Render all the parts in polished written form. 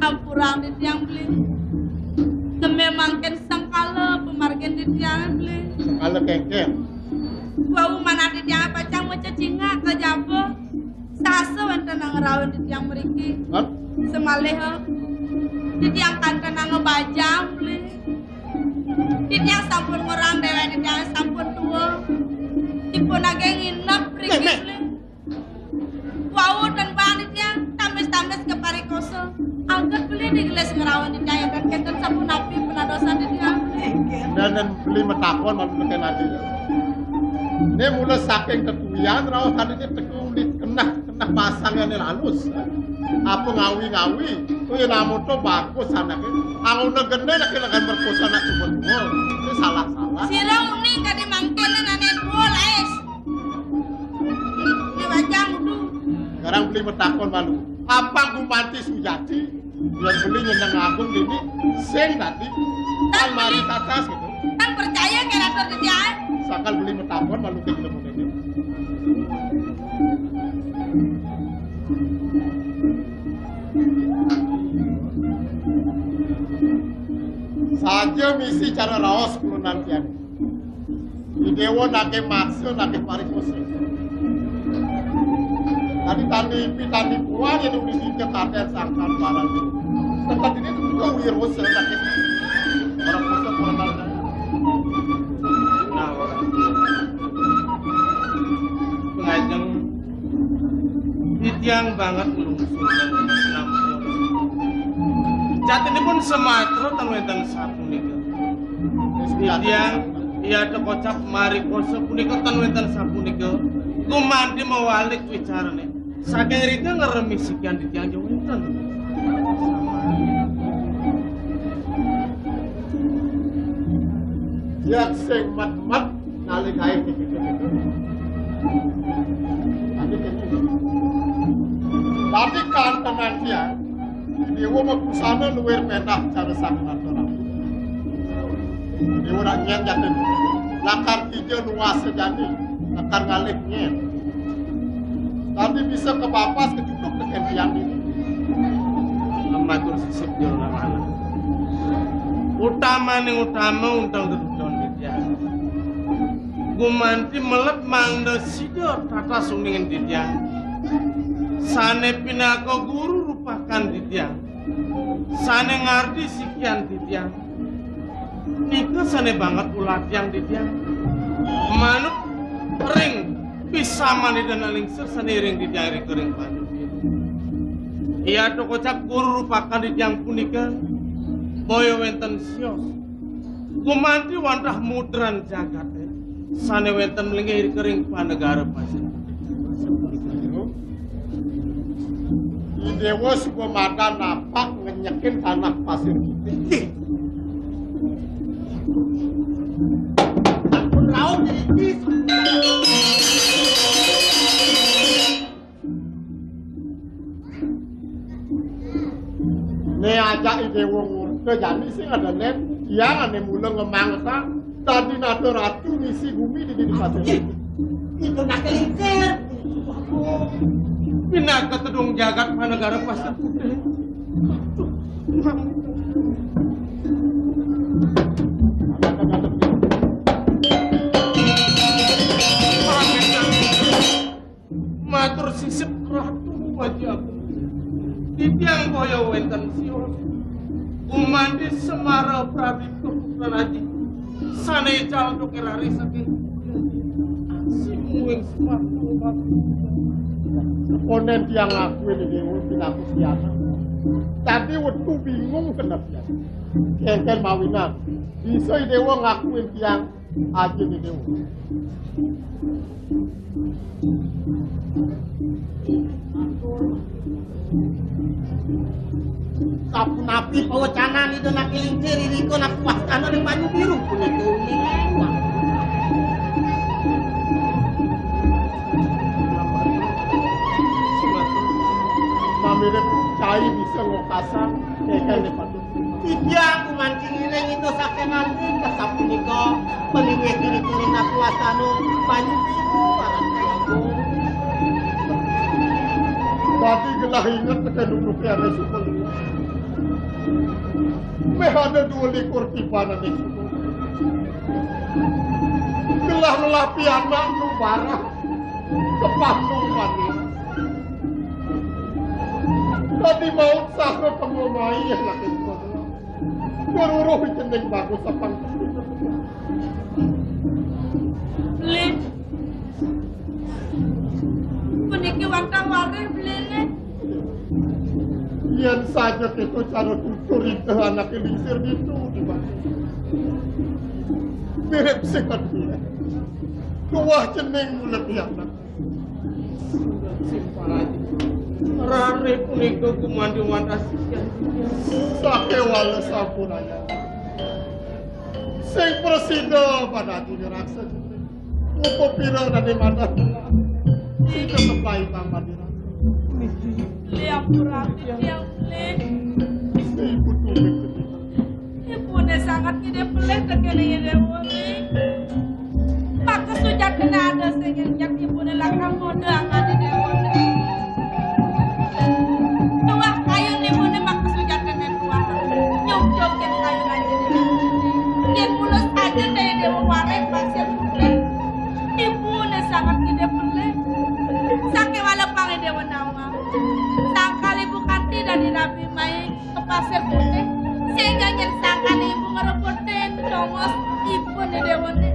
Ampurang di tiang beli. Memangken sangkala pemargen di tiang beli. Sangkala kengker. Bau mana di tiang pacang mau cacinga ke jabo. Sasa wenten nang rawan di tiang meriki. Semaleh di tiang kanten nang ngebajang beli. Di tiang sampun ngorang dewe di tiang sampun tua. Ibu nage nginep meriki beli. Wau dan bang di tiang tamis-tamis ke parikoso. Angkat beli di gelas ngerawan di tiang dan kenten sampun api pernah dosa di tiang beli. Dan beli metakon malu neken nanti. Ini mulai saking ketuyan, rawat tadinya tekulit kena pasangnya halus. Apa ngawi-ngawi, itu yang namun tuh bagus anaknya. Aku negene lagi berkosa nak cuma dua, itu salah-salah. Sirang ini gak dimangkinin anet bol, es. Ini wajang dulu. Sekarang beli metakon malu. Apa aku mati sujati? Yang beli nyenang agung ini, sing tadi. Kan mari tatas gitu. Kan percaya kerator di dia. Sakal beli metakon malu kayak gitu ini. Saja misi cara raos nantian. Di dewa nake maksud nake parikoso. Tadi kuah yang udah diketahui sangkan barang itu. Tempat ini tuh juga wirose nake orang koso kurang ada. Nah orang pengajeng hitiang banget melungsul dan menampung. Jat ini pun sematro tanwetan satu nika. Hitiang ia tekocap mari koso punika tanwetan satu nika. Kumandi mewalik bicara nih. Saking rika ngeremisikan di tiang jauh itu. Yang sing mat nalik air gitu. Tadi kan tenan dia, dewa mau kusana luar pedah cara sakit orang. Dewa nak nyen jatuh, lakar tiga nuas sejati, lakar ngalih nyen. Tadi bisa ke bapas kecuduk ke kempian ini. Lematur sisip jauh lama. Utama undang gedudon dia. Gumanti melep mangda sido tata suningin dia. Sane pinako guru rupakan dia. Sane ngardi sikian dia. Nika sane banget ulat yang dia. Manuk ring bisa mani dan alingsir sane ring dia ring kering panjang. Ia to kocak guru rupakan dia punika. Boyo wenten sios. Gumanti wantah mudran jagat ya. Sane wenten melingkir kering panegara pasir. Dewa sebuah mata napak ngenyekin tanah pasir kita. Ampun raung jadi bis. Ini aja dewa ngurke jadi sih ada net. Yang ane mula ngemangsa tadi nato ratu misi bumi di pasir. Itu nak kelingkir. Pinaka tedung jagat panegara pasir putih. Matur sisip ratu wajah. Di tiang boyo wenten sios. Umandi semara pradipto putranaji. Sane cal dokirari saking. Simuing sepatu batu. Konen dia ngakuin ini aku siapa. Tadi waktu bingung kenapa. Kengkel mawinan. Bisa dewa ngakuin tiang aja nih dewa. Kapu napi pawacanan itu nak kelingkir ini ko nak puas karena di banyu biru pun itu lewat. Mirip cai bisa ngokasa kengkel di padu. Tidak aku mancing ileng itu sakit nanti kesap niko peliwe kiri-kiri nak puas anu banyu biru anak aku. Tadi Ulah ingat tekan dulu ke ada sukul. Ada 22 tibanan di sukul. Gelah melapi anak nu barang kepandung panir. Tadi maut sahra kamu mai yang laki sekolah. Beruruh jeneng bagus sapang. Beli. Puniki wantang wareh beli nih. Yang saja itu cara tutur itu anak lingsir itu di bawah. Mirip sekat dia. Kuah jeneng lebih anak. Rare punika kumanduman asikan. Sake wala sampuraya. Sing presida pada dunia raksa. Upo pira dari mana? Tidak terbaik tambah diri. Beli ampura yang beli. Ibu tumit ketika. Ibu ne sangat tidak pelih tekene ide woni. Maka sujat kena ada sing jak ibu ne lakang mode angkat ide woni. Tuah kayu ibu ne maka sujat kena tuah. Nyok-nyok ken kayu aja ide woni. Yen mulus aja teh ide warek pasir putih. Ibu ne sangat tidak pelih. Sake wala pang ide wonawa. Sangkal ibu kanti dan dirabi mai ke pasir putih. Sehingga nyensangkan ibu ngerepotin congos ibu nih dewone.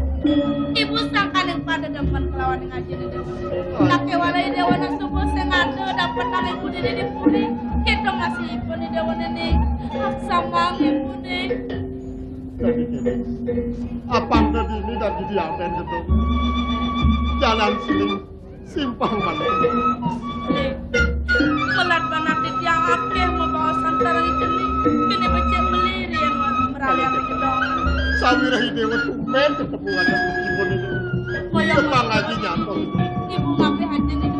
Ibu sangkan yang pada depan kelawan yang aja nih dewone. Nake walai dewone subuh sengade dapat nang ibu di puri. Kita ngasih ibu nih dewone nih. Aksamang ibu nih. Jadi gini, apang ini dan didiamen gitu. Jalan siling simpang balik. Melat banget di tiang api mau bawa santara itu nih. Kini becek meliri yang meralian ke gedong. Sawirah dewa tumen ketemu aja ibu ini. Ketang aja nyantong. Ibu ngapain aja nih.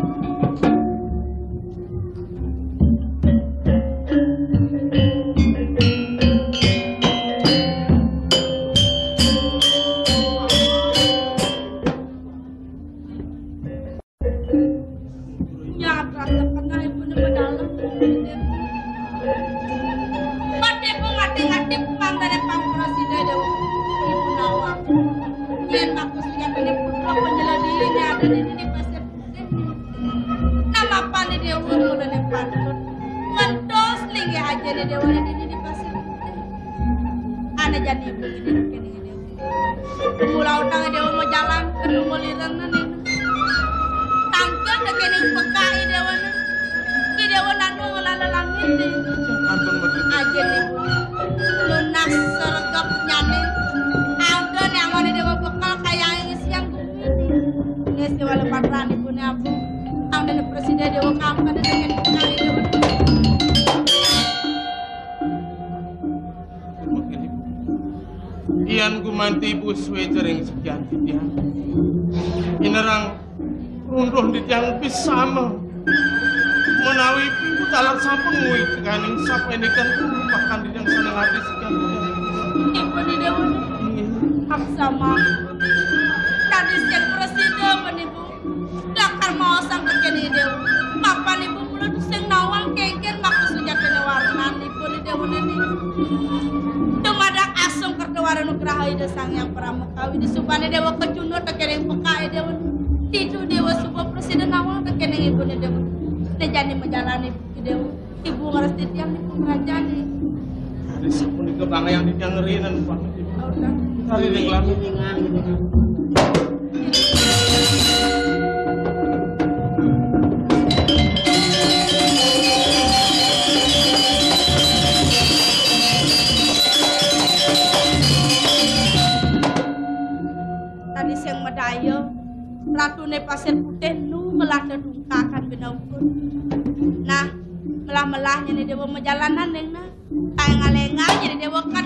Ian gumanti ibu suwe jering sekian titian. Inerang runduh di tiang pisama. Menawi ibu talar sampun nguwi kaning sapa endekan lupakan di yang sana ngadi sekian titian. Ibu di dewan. Aksama. Tadi siang presiden penipu. Dakar mau sampai kene dewan. Papan ibu mulut sing nawang keker maka sujat kene warnan ibu di dewan ini. Tumadak asung kertewara nugraha ide sang yang pramukawi di supane dewa kecundur tekeneng pekai dewa tidu dewa sebuah presiden awal tekeneng ibu dewa nejani menjalani dewa ibu ngaras titiang di pengerajani Hari sapuni kebangga yang ditiang ngerinan banget ibu. Hari yang lami Gini-gini. Ratune pasir putih nu melah dedungkakan binaupun. Nah, melah-melahnya nih dewa majalanan neng nah. Kayak jadi dewa kan.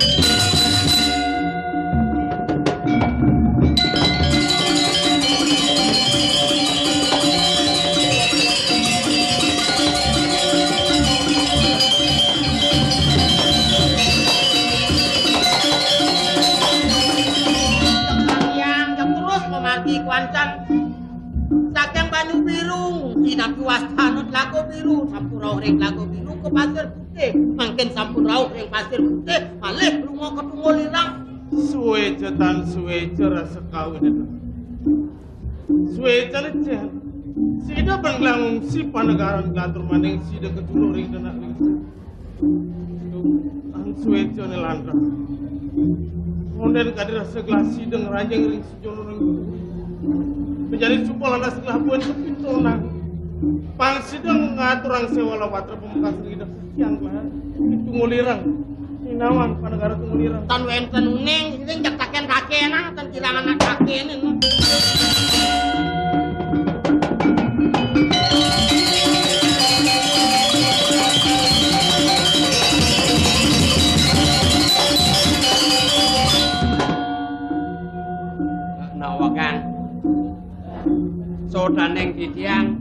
Yang terus memargi kuancan saking Banyu Birung Inapi wastano lago biru, sampun rauh ring lago biru ke pasir putih. Mungkin sampun rauh ring pasir putih, malih lunga ke Tungulirang. Suweja rasa kawin itu. Suweja leceh. Sida banglang si panagaran gatur maning sida ketulur ring denak ring. Ang suweja ne landra. Monden kadir segelas sida ngeranjeng ring sejono ring. Menjadi supol anda segelah buan kepintona. Pang sida ngatur ang sewala watra pemekas ring sekian lah. Tungulirang. Inawan panegara Tungulirang. Tan wenten uning, sing cetaken kakena, tan kirangan anak kakene. Nawakan. Sodaneng titiang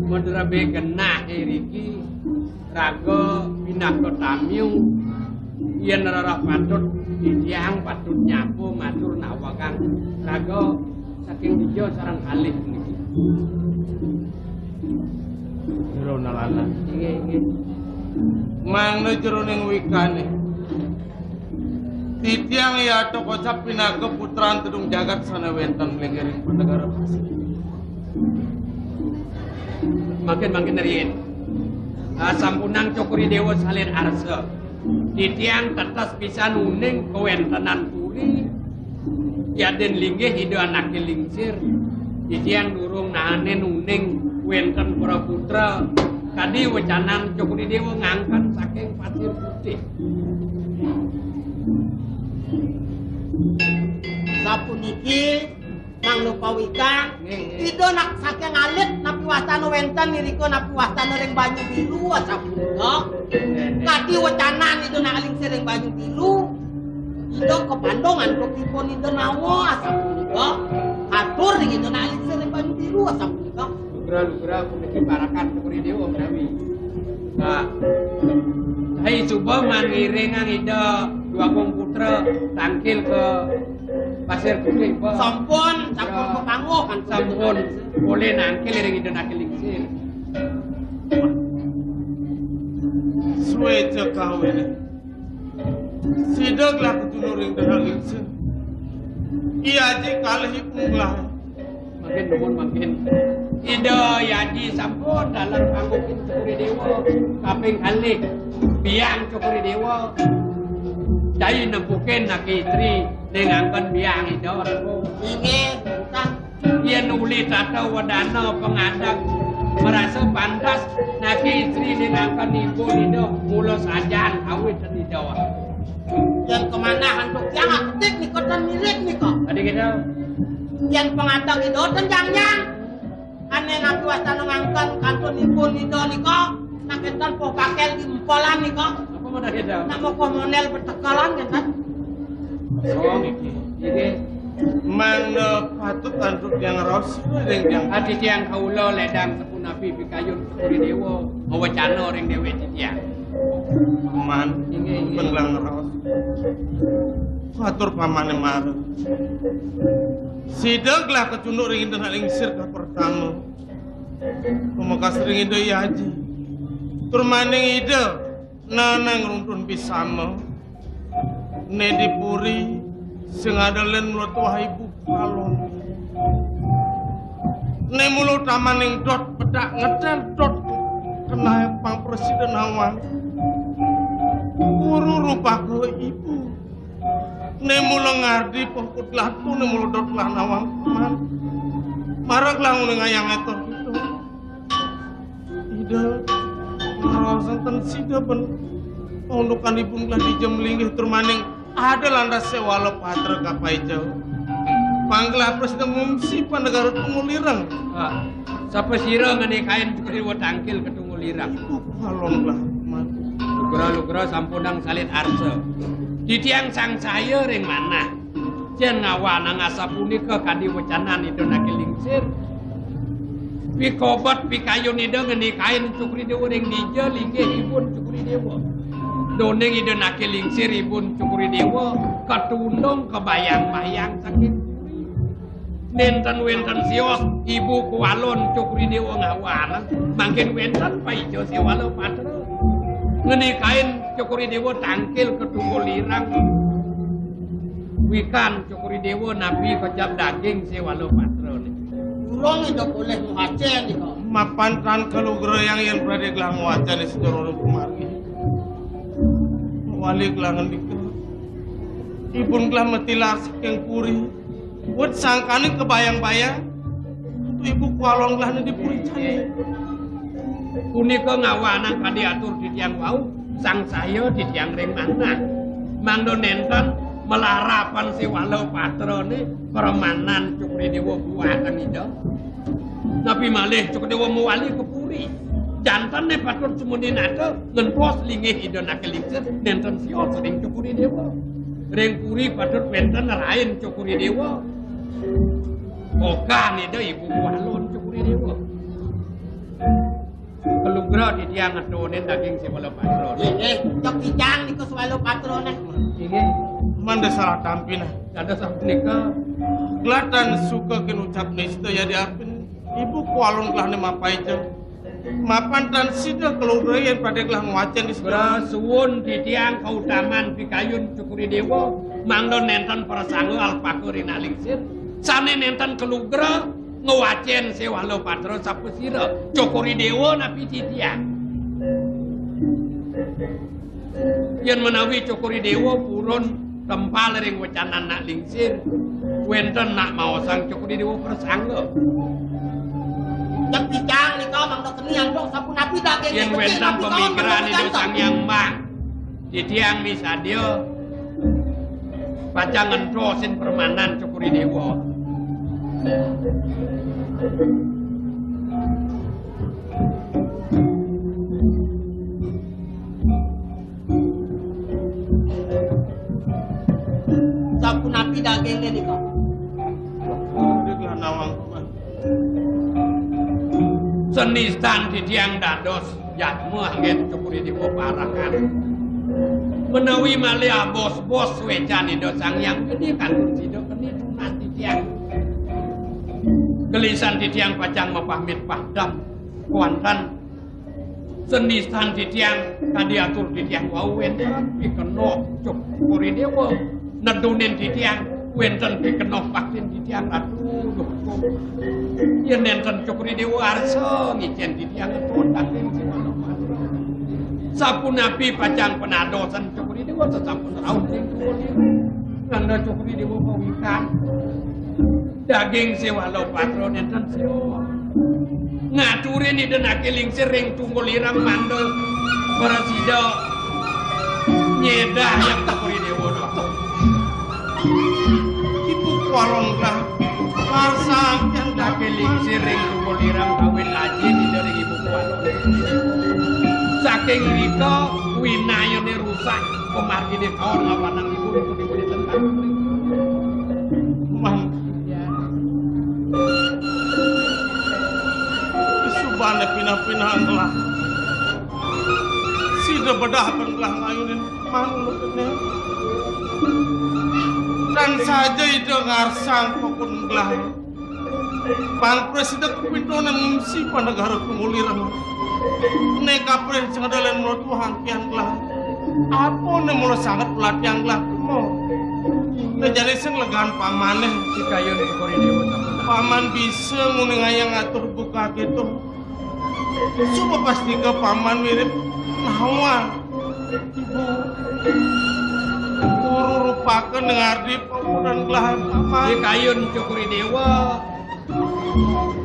medrebe genah iriki raga pinaka tamiu yen rarah patut titiang patut nyapu matur nawakan raga saking dijo sareng kalih niki. Jero nalala. Nggih. Mangna jero ning wikane. Titiang ya tokocap pinaka putran Tedung Jagat sana wenten lengering panegara Pasir. Makin riyen. Sampunang Cokuri Dewa salin arsa. Titiang tetes pisan uning kewentenan puri. Yaden linggih ide anake lingsir. Titiang durung nahanen uning wenten para putra. Kadi wecanan Cokuri Dewa ngangkat saking pasir putih. Sapuniki Mang Lupawika itu nak saking alit napi wastana wenten niriko napi wastana ring banyu biru sapunika. Kadi wecanan itu nak alingsir ring banyu biru. Itu kepandongan kokipun itu nawa sapunika. Atur ring itu nak alingsir ring banyu biru sapunika. Lugra puniki parakan Cokuri Dewa menawi. Hai coba mangiringang ida dua komputer tangkil ke pasir putih sampun kepanguhan sampun boleh nangkil ring ida nakil lingsir. Suweja kawin. Sida lah ketulur ring denak lingsir. Iya ji kalih punglah. Makin ida yaji sampun dalam panggukin Cokuri Dewa kaping kalih biang Cokuri Dewa dai nempuken nakitri nengangken biang ida inggih bukan yen uli tata wadana pengadang merasa pantas nakitri nengangken ibu ida mula sajan awit ida yang kemana handuk yang aktif nih kok dan milik nih kok tadi kita yang pengadang itu dan jangan aneh nabi wastana ngangkan kantun ibu itu nih kok naketan po kakel di empolan nih kok apa mana kita nak mau komunel bertekalan kan oh iki Mangna patut anduk yang raus ring yang ati tiang kaula ledang sepun api pikayun Cokuri Dewa mawacana ring dewe titiang man benglang raus. Fatur pamane marep. Sideglah kecunduk ring denak lingsir ka pertama. Pemekas ring ide yaji. Tur maning ide nanang runtun bisama. Ne dipuri sing adalen mulut wahibu palon. Ne mulut tamaning dot pedak ngedel dot kena pang presiden awang. Guru rupa ke ibu. Ne mulo ngardi pokut latu ne mulo dot lah nawang man. Marak lah ngune ngayang etor gitu. Ida ngarawasan ten sida ben undukan ibu nglah di jemlinggih turmaning ada landas sewala patra kapai jauh. Panggelah presiden ngumsi panegara Tungulirang. Sapa sira ngene kain Cokuri Dewa tangkil ke Tungulirang. Halong lah man. Lugra sampunang salin arsa. Titiang sang saya ring mana? Jen ngawana ngasa punika kadi wecanan ida nakil lingsir. Pikobat pikayun ida ngeni kain Cokuri Dewa ring dija linggih ibun Cokuri Dewa. Doneng ida nakil lingsir ibun Cokuri Dewa ketundung kebayang-bayang sakit. nenten wenten sios ibu kualon cukri dewa ngawanan mangkin wenten paijo siwalo patra ngenikain cukri dewa tangkil ketunggul lirang wikan cukri dewa nabi kecap daging siwalo patra urong itu boleh muhacen nih kok mapan kan kalau gerayang yang berada gelang wajan di sedorong kemari wali gelangan dikit ibun gelang metilar saking puri buat sangkani kebayang-bayang untuk ibu kualong gelang di puri cai punika ngawanan kadiatur di tiang wau sang saya di tiang ring mana mangdo nenten melarapan si walau patrone permanan cukri dewa buatan itu tapi malih cukri dewa muwali ke puri jantan ne patut sumudin ada ngenpos lingih idon akelingsir nenten siot sering cukri dewa ring puri patut wenten rain cukri dewa oka nih deh ibu walon cukri dewa kelugra di tiang adonen daging si walau patrone cok kijang nih ke selalu patrone ingin manda salah tampina ada sabnika gelatan suka kenucap nista ya diapin ibu kualong gelang mapai jeng mapan dan sida kelurayan pada gelang wajan di sebelah berasuun di tiang kautaman pikayun cukuri dewa mangdo nenten persanggu alpakurin alingsir sane nenten kelugra ngewacen sewalo patro sapusira cukuri dewa napi di tiang yang menawi cukuri dewa purun tempal ring wacanan nak lingsir wenten nak mau sang cukuri dewa persanggu cok kijang nih kau mang dok kenian dong sapu napi daging yang wenten pemikiran itu sang yang mang di tiang misadio pacangan trosin permanan cukuri dewa sapu napi dagingnya nih kok dia gelang nawang senistan di tiang dados jatmu angin cukuri dewa parakan menawi malia bos-bos wecan itu sang yang gede kan kursi do keni tunat di tiang gelisan di tiang pacang mapahmit pahdam kuantan senistan di tiang kadiatur di tiang wau wenten pikeno cukuri dewa nedunin di tiang wenten pikeno vaksin di tiang aduh yen nenten cukuri dewa arsa ngicen di tiang tontak ing siwalo patro sapu napi pacang penadosan cukuri dewa sasampun raun ing kulir nganda cukuri dewa pawikan daging sewalo patro nenten sio ngaturin iden akelingsir ring tunggul irang mandel parasida nyedah yang cukuri dewa doto ibu kualong gelang marsang yang akelingsir ring tunggul irang kawin laji di dari ibu kualon saking rika winayane rusak pemargine kaon ngawanang ibu di tentang man isubane pinah-pinah gelang sida bedah gelang ayunin manuk kene dan saja itu ngarsang pokon gelang pan presiden kepintonan ngimsi pada negara kemulirang neka presiden adalah menurut Tuhan kian gelang apa ne mulo sangat pelatihan gelang mo jadi sing legan pamane sikayun cukuri dewa paman bisa nguningayang ngatur buka gitu coba pasti ke paman mirip nawang ibu guru rupakan dengar di pemudan gelahan paman sikayun cukuri dewa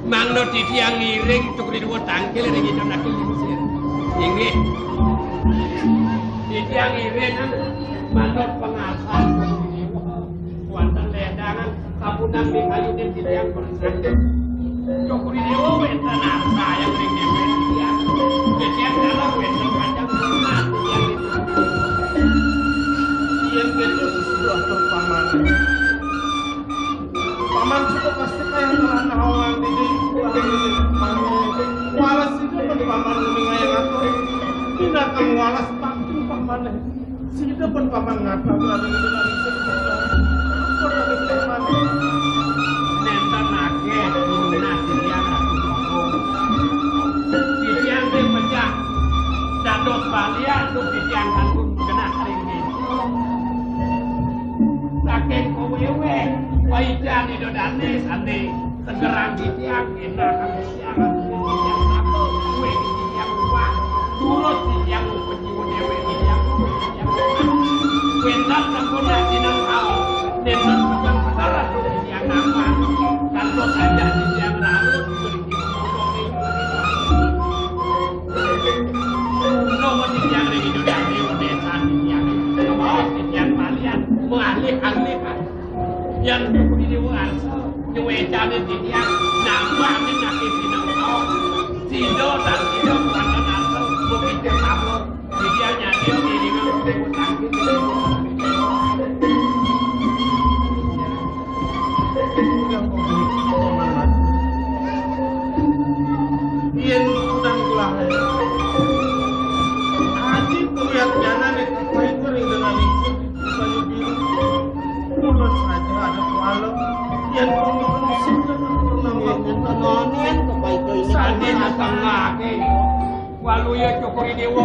mangdo di tiang ngiring cukuri dewa tangkil ring idon akil lingsir inggih di tiang ngiring mangdo pengasan cukuri dewa wonten ledangan sapunang di kayunin di tiang persanggu cukuri dewa wenten arsa yang ring dewe tiang di tiang dalam wenten panjang sunat di tiang itu yang gitu sesudah terpaman paman juga pasti kayak telah nawang di walas itu kan paman nguningayang ngatur tidak akan walas pasti paman sida pun paman ngata berada di dalam sekolah nentan pernah Titiang Ratu Bogong. Titiang teh pecah dados balian untuk Titiang kantun genah ringgi. Saking kowewe waijan idodane sane segerang Titiang enak kami siaran Titiang apa kue Titiang lupa turut Titiang penjiwa dewe Titiang Wentan sempurna sinang kau Nentan pedang pedara tuh Titiang nama kantor saja Titiang lalu beri nomor Titiang lagi sudah desa Titiang Titiang malian mengalih-alih yang di warsa nyuecane Titiang nambah nakit sinang kau Sido dan Sido bukan asal begitu kamu Titiang nyadio diri kamu tangkit Yen udang gelahe. Aji kulihat jana nih koi kering dengan lingkung di baju biru. Mulut saja ada kuala. Yen kondisi sudah pernah Nonien kebaik ini Sadi setengah ke walu ya cokori dewa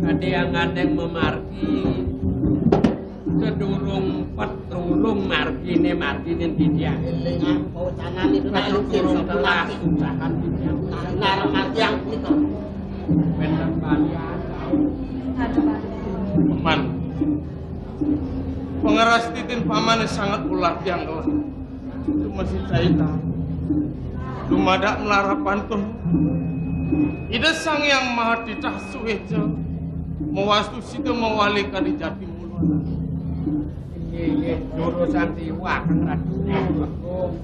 ada yang ngandeng memargi sedurung petrulung margine Titiang Dengan kawacanan itu petrulung telah usahakan Titiang Ngarang martiang itu bener balian Paman. Pengeras titin paman sangat ulah yang gelah. Itu masih caita. Lumada melara pantun. Ida sang yang maha titah suweja. Mewastu situ mewali kali jati mulu. Iya, jurusan tiwa kang Ratu Bogong.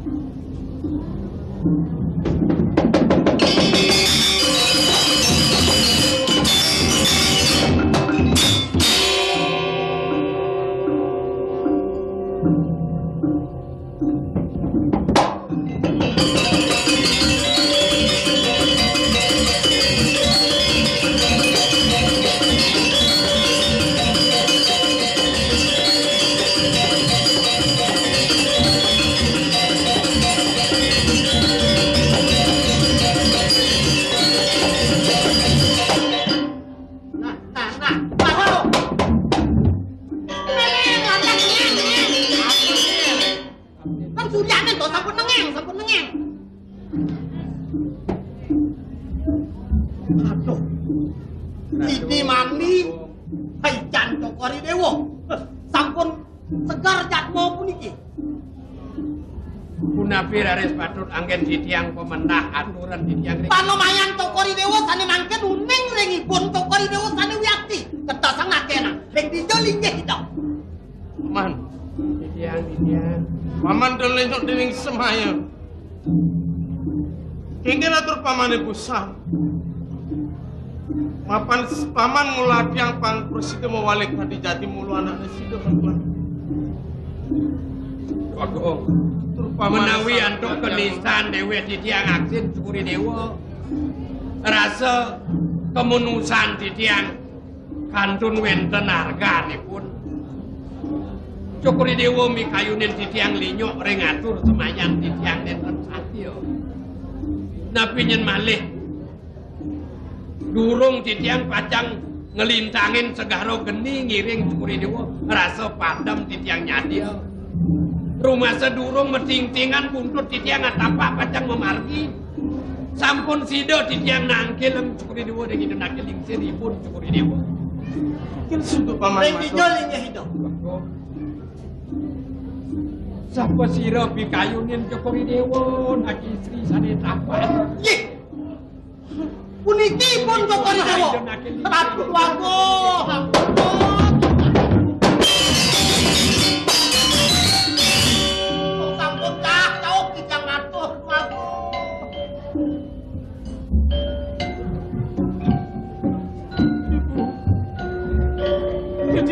Aduh. Sidi mami haijan cokori dewo. Sampun segar jatmo puniki. Punapir aris patut anggen Titiang pemenah aturan Titiang Panomayan cokori dewo sane mangken uning rengipun cokori dewo sane wiakti. Ketasang nakena reng dijoling ge hidup. Paman. Titiang Paman dolenyok dening semaya. Kengken atur pamane busang. Mapan paman mulak yang pang presiden mewalik hadi jati mulu anak sido berpulang. Bogong menawi antuk kenisan dewe Titiang aksin cukuri dewa rasa kemenusan Titiang kantun wenten harganipun cukuri dewa mikayunin Titiang linyok ring atur semayan Titiang nenten satya napi nyen malih durung Titiang pacang ngelintangin segaro geni ngiring cukuri dewa rasa padam Titiang nyadia rumah sedurung meting-tingan buntut Titiang ngatapak pacang memargi sampun sido Titiang nangkil cukuri dewa dengan itu nakil lingsiripun cukuri dewa Mungkin sudah paman Reng dijoling ge hidup. sapa sira pikayunin cukuri dewa nak istri sane tapan Ye. Puniki pun cokori dewo. Ratu wago. Sampun cah cauk kijang atuh wago.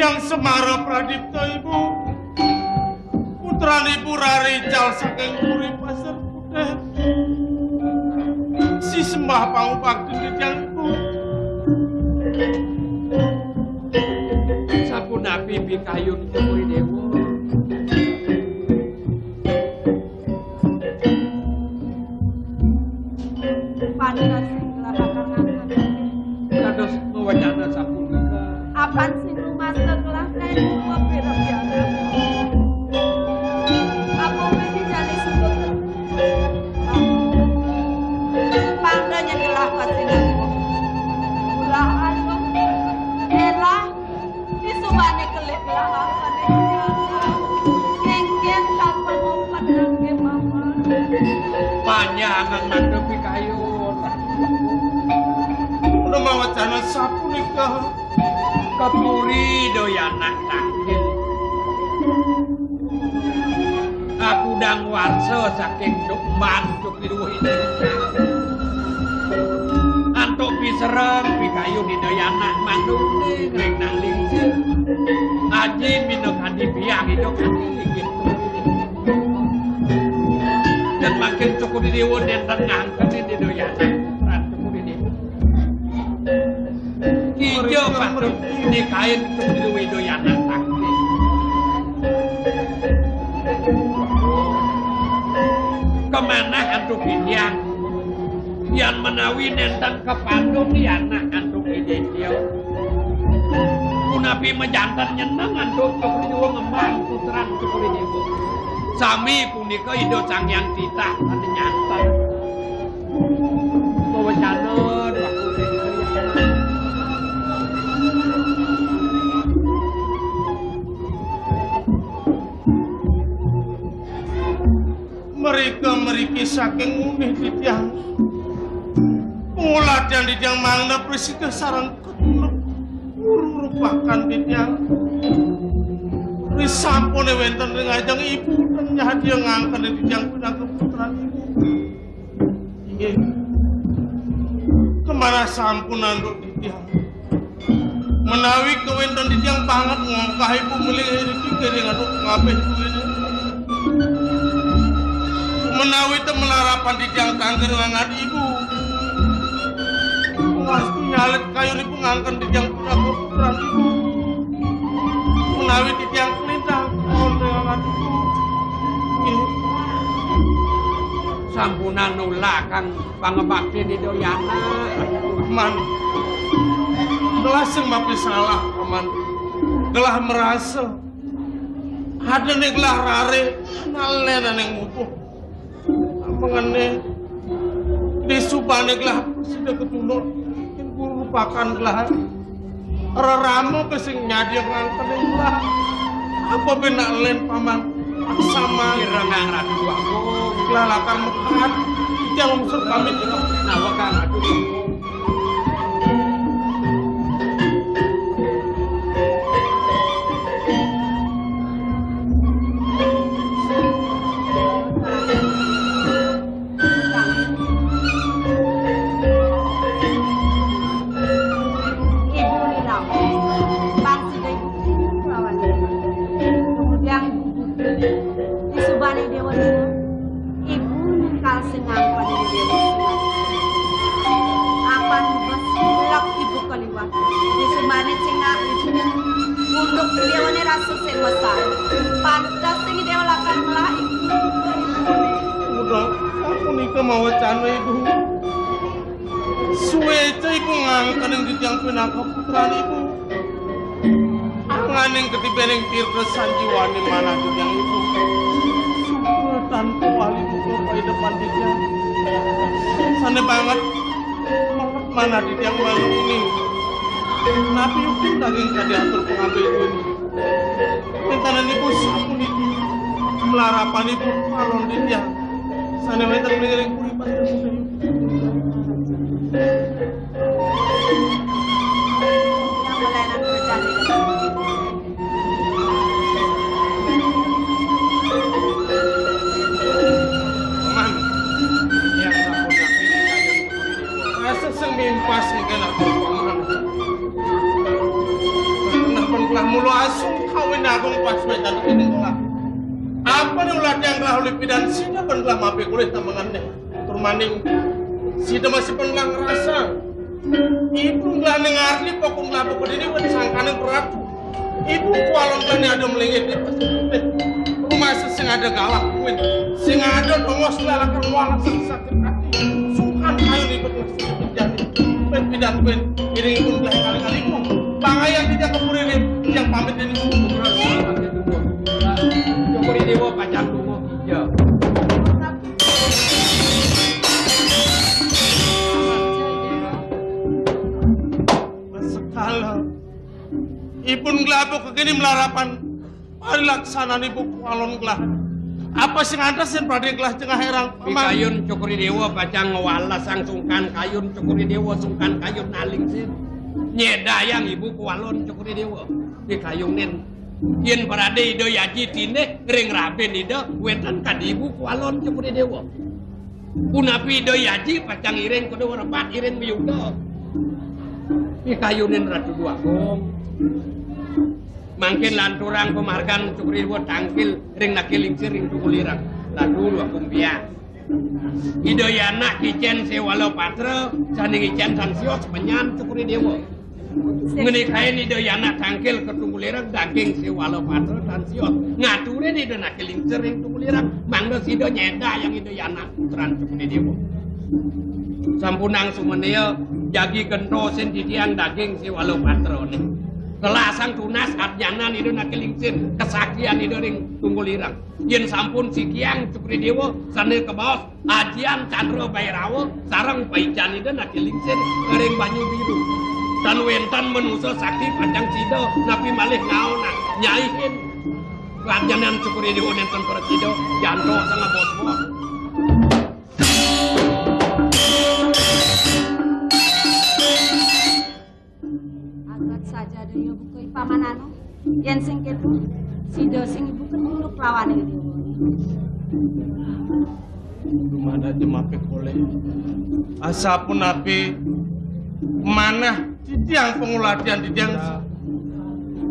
Yang Semara Pradipta Ibu. Putra Ibu Rarical saking Puri Pasar Putih. Si sembah pangubakti Ditiyang Ibu. Sapunapi bikayun Cokri Dewa. Pandas singlah kakang ngangkat. Kados wacana sapunika. Apan sing lumaster kelah kae buka pira-pira. Apa wedi jane sebut. Pandanya kelah pasinan. Ulah anu. Elah disubane kelih kelah kane. Kengken tanpa ngompat nangge mama. Panjangan nandepi kayun. Nama wacana sapunika. Kepuri doyanak tangkil. Aku dang warsa saking Jokman Cokri Dewa ini. Antuk pisereng pikayu di doyanak mandune ngreng nang lingsir. Aji minuk hadi biang itu kati. Dan makin Cokri Dewa nenten ngangketi di doyanak. Kijo patut nikahin Cokri Dewa doyanak tangkil. Kemana antuk bidiang yang menawi nenten kepandung anak antuk ideal. Kunapi menjantan nyeneng antuk Cokri Dewa ngembang putran Cokri Dewa. Sami punika ido sang yang titah ane nyantan. Kewacana waktu Mereka meriki saking unih Ditiyang. Pengoladan Ditiyang mangna presida sarang ketuluk merupakan Ditiyang. Risampune wenten ring ajeng ibu dan nyadi ngangken Ditiyang pinangka putra ibu. Inggih. Kemana sampun anduk Ditiyang. Menawi kewenten Ditiyang banget ngongkah ibu milih iki kering anduk ngabeh ibu ini. Menawi temelarapan Ditiyang tangger ngangat ibu. Pasti nyalet kayu ibu ngangken Ditiyang pinangka putra ibu. Menawi Ditiyang kelintang konde ngangat ibu. sampunan nulak kang pangebakti di doyana. Man, gelah sing mapi salah, Paman. Gelah merasa ada nih gelah rare, nalena neng mupuh. Mengene di subane gelah sudah ketulur, mungkin guru lupakan gelah. Raramu kesing nyadi ngangkat gelah. Apa benak len Paman? Sama Irengang ratu aku kelalakan mekat yang unsur kami nawa kang ratu. mau cano ibu suweca ibu ngangkan yang ditiang pinaka putra ibu anganing ketibeneng tirta sanjiwani mana ditiang ibu tanpa wali buku pada depan ditiang sana banget mana ditiang malu ini nabi yuk daging diatur pengambil ini pintanan ibu sapun ibu melarapan ibu malon ditiang sana mereka mengiring kuri pasir muda yang melayanan berjali Paman yang sapun laki di kayu rasa semimpas ikan aku Paman kenapa telah Pamulo asung kawin agung paswe dan ini ngolah. Apa nih ulah yang rahuli pidan sida pengelah mape kulit tamangannya. Turmaning sida masih pengelah ngerasa. Ibu ngelah nengarli pokok ngelah pokok ini buat sangkanan beratu. Ibu kualon kan ada melengit di pasir rumah sing ada galak kuin, sing ada dongos lalakan walak sakit hati. Sungkan kayu ribet masih terjadi. Pidan kuin iring pun belah kali-kaliku. Bangayang tidak kepurin yang pamit ini Cokori Dewa pacang dungo hijau. Sekala Ipun gelapok kegini melarapan parilaksana ibu kualon gelah. Apa sing ada sen pradhe gelah tengah herang. Kayun Cokori Dewa pacang ngewalas sang sungkan kayun Cokori Dewa sungkan kayun naling sen. Nyedayang ibu kualon Cokori Dewa. Di kayung nen yen parade ido yaji tine ring raben ido wetan kadibu kualon Cokori Dewa. Punapi ido yaji pacang iring kudu repat iring miyudo. Di kayunin ratu dua gong. Mangkin lanturang pemargan Cokori Dewa tangkil ring nakilingsir ring tukulirang. Lalu dua kumpia. Ido yana kicen sewalo patra saning icen san sios penyan Cokori Dewa. Ngenikain ido yana tangkil ke tungkulirang daging sewalo patra san sios. Ngaturin ido nakilingsir ring tukulirang. Mangdo sido nyeda yang ido yana putran Cokori Dewa. Sampunang sumeneo jagi gento sen didiang daging sewalo patra nih. Kelasang tunas adjanan itu nakilingsir kesakian itu ring tunggulirang. Yen sampun sikiang Cokori Dewa sanil ke bawah ajian Candra Bairawa sarang paican itu nakilingsir ring banyu biru. Dan wentan menuso sakti panjang sido napi malih ngaona nyaihin adjanan Cokori Dewa nenten persido janto sama bos-bos. Saja daya buku pamanano yen sing ketu sida sing ibu ketuluk lawane dewa. Dumada jemape kole. Asapun api manah didiang penguladian didiang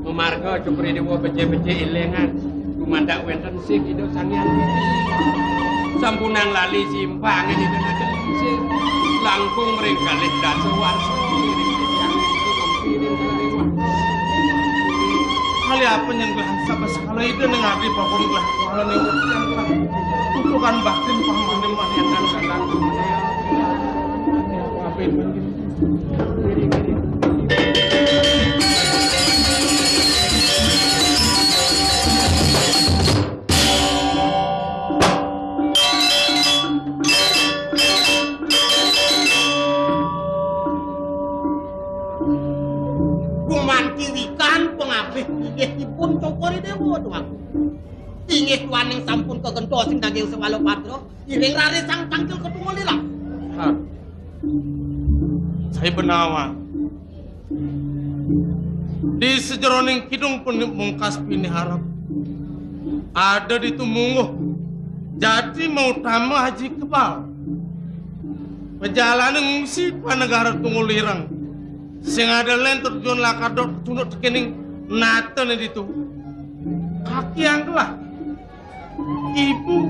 Memarga Cokori Dewa bece-bece ilengan dumada wenten sing ido sangian. Sampunang lali simpang ini ido nakilingsir langkung ring kalih dasa warsa ring didiang itu kempiring. kali apa yang gelah sabas kalau itu nengadi pokok gelah kalau nengok yang gelah tutukan batin paham mah yang kan kadang apa ini pun Cokori Dewa doang. Ingih waning sampun kegento sing daging sewalo patro, iring rare sang tangkil ketungulirang. Saya benawa. Di sejeroning kidung pun mungkas pini harap. Ada di tumungguh. Jadi mau tamu haji kebal. Perjalanan ngungsi ke negara Tungulirang. Sing ada lain terjun lakadot tunuk tekening Natan itu kaki yang gelah ibu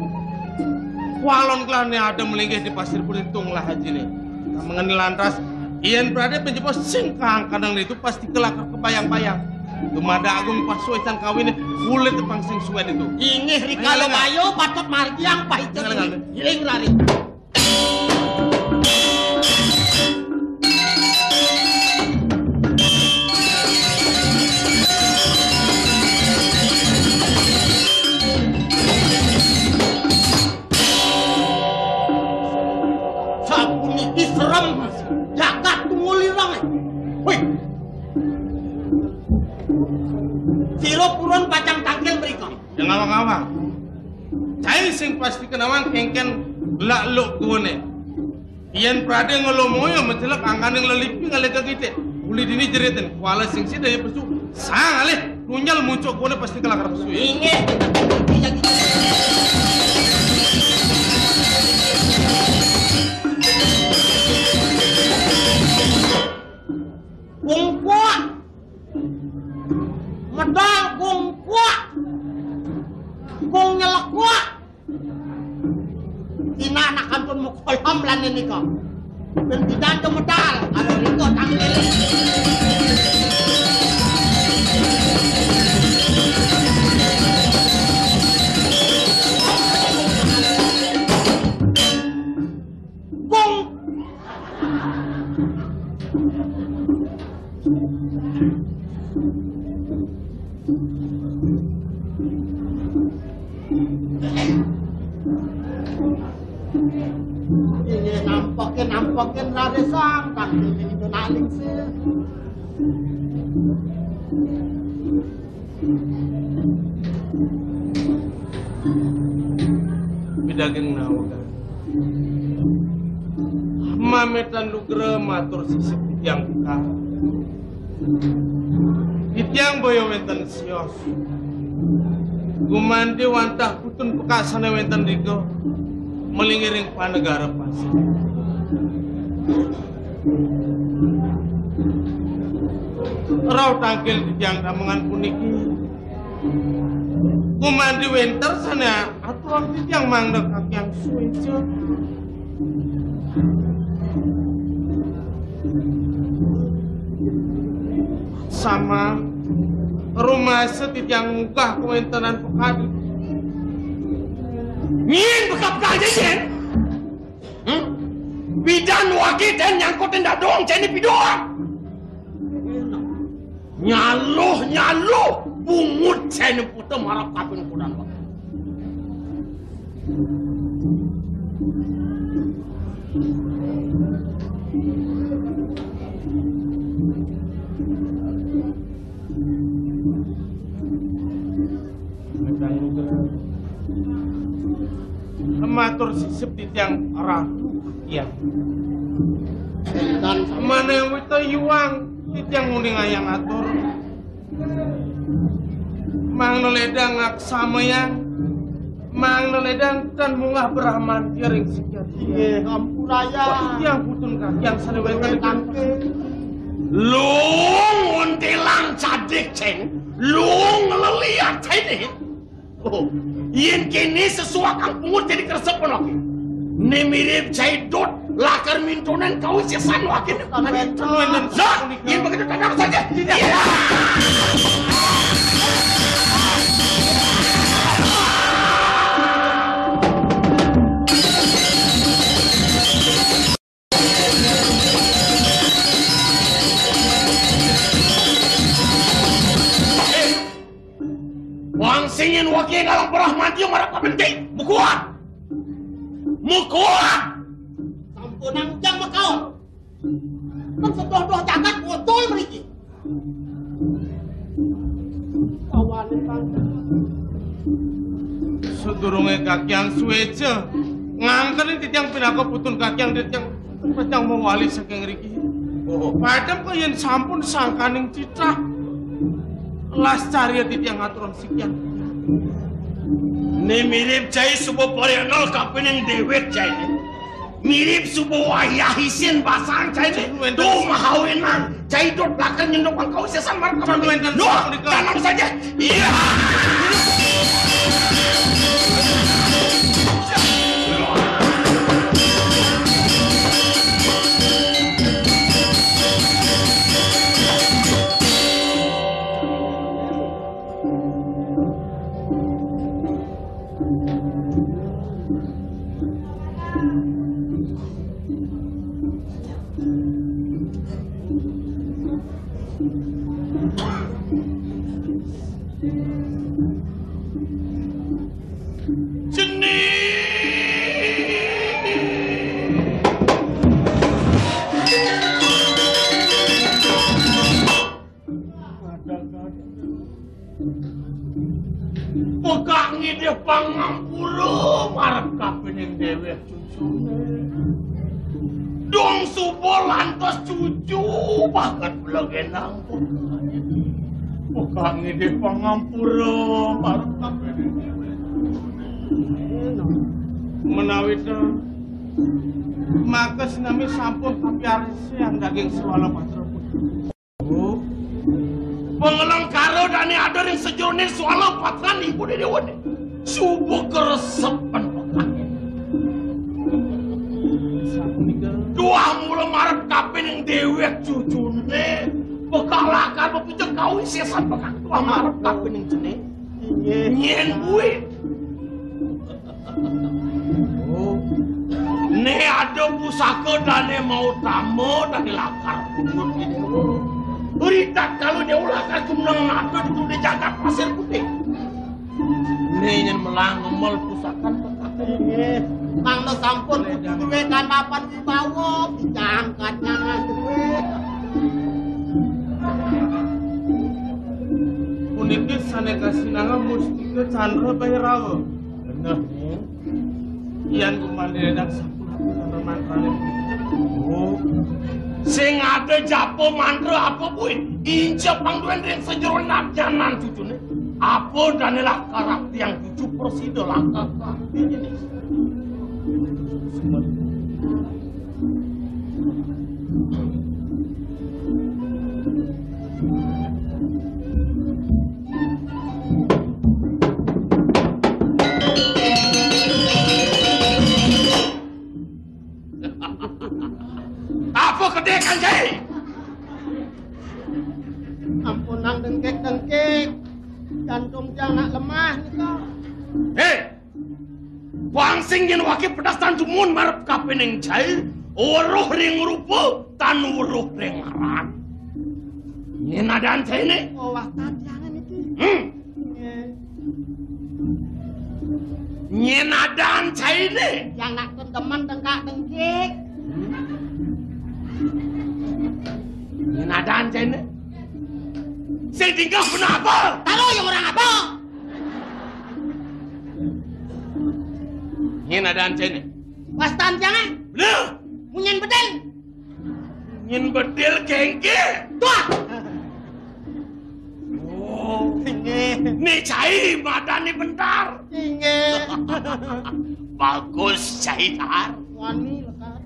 walon gelahnya ada melinggih di pasir Belitung lah haji nih mengenai lantas ian berada penjepos singkang kadang itu pasti kelakar kebayang-bayang Dumada agung pas suecan kawin kulit tepang sing suet itu ingih rikalo bayo patut margiang pahit iring rari jagat Tungulirang wih silo purun pacang tangkil mereka yang awang-awang saya sing pasti kenawan kengken lakluk gune ian prade ngolomoyo mencelak angkan yang lelipi ngaleka kita uli dini jeritin kuala sing sida ya pesu sang alih nunyal muncul gune pasti kelakar pesu ingin wong kuat medal kung kuat. Kung nyelek kuat. Tina anak kantun mo kolam lan ini kok. Dan tidak ada medal. Kalau itu tanggil. Nampakin radesang tanggil itu naling sih. Bidageng nawaga. Mametan lugra matur sisip titiang buka. Titiang boyo wenten sios. Gumandi wantah putun pekasana wenten riko. Melingiring panegara pasir. Raw tangkil titiang damangan puniki. Kumandi winter sana atuang titiang mangdek kakyang suwejo. Sama rumah setitiang mugah kuwentenan pekadi. Ngin bekap kaja jen. Bidan wagi dan nyangkutin dadong ceni pidoang. Nyaluh bungut ceni putu marap kapin kudan wak. Matur sisip titiang ratu ya. Dan mana yang wita yuang titiang uning ayang atur. Mang neledang aksama yang mang neledang dan mungah berahman tiring sekian. Iya, ampuraya. Yang putun kakyang saliwetan Tangke. Lung untilang cadik cen. Lung leliat ceni. Oh, yen kini sesuak ang pungut jadi keresepon lagi. Ini mirip caidot lakar mintunan kau sisan wakin. Zah, yen begitu tanda saja. Iya. Wang singin wakil dalam perah mati marah kapenting. Mukuat! Mukuat! Sampunang jang makau. Kan sedoh-doh jagat botol meriki. Kawanin bangga. Sedurunge kakyang suweja ngangkerin titiang pinaka putun kakyang titiang petang mawali saking riki. Padam kayen sampun sangkaning citra. Las cari titiang aturan sekian. Ini mirip cai subuh parenol kapening dewek cai. Mirip subuh wayahisin basang cai. Tuh mahawinan cai dot belakang nyendok kau sesan marah kapening. Duh, tanam saja. Iya. Pegang ide pangampuro marap kapening dewek cucune. Dong subo lantos cucu bahkan belagenang pegang ide pangampuro marap kapening dewek Menawita maka sinami sampun tapi arisi yang daging suwala patra. Pengelang karo dan ada yang sejauhnya soal patran ibu di dewan. Subuh keresepan pekaknya. Dua mula marap kapin yang dewek cucune. Bekalakan berpucuk kau isisan pekak dua marap kapin yang jenis. Nyen buit. Oh. Ne ada pusaka dan mau tamu dan lakar pungut di dewa. Berita kalau dia ulahkan kumnang ada itu di jagat pasir putih. Ini yang melangemel pusakan pekaknya. Mang no sampun duwe kandapan wibawa diangkat jangan duwe. Puniki saneka sinanga mustika Chandra Bhairawa. Bener nih. Iyan kumandiredak sapuna mantrane. Oh. Sing ada japo mantra apa buit? Inca pangduan yang sejero nabjanan cucune. Apa danilah karakter yang cucu persida langkah ini. Apa kedekan jai? Ampun nang dengkek-dengkek. Jantung jangan lemah nih kok. Hei, wangsing yen wakil pedastan jumun marap kapeneng jai. Uruh ring rupa tan uruh ring aran. Yen adaan jai ni. Oh wastan jangan itu. Yen adaan jai ni. Yang nak teman dengkak-dengkek. Yen adaan jai ni. Saya tinggal kenapa? Tahu yang orang apa? Yen adaan jai ni. Wastan jangan. Bener. Munyen bedel. Yen bedil kengke. Tua. Oh, ni jai madani bentar. Inge. Bagus jai tar. Wani lekat.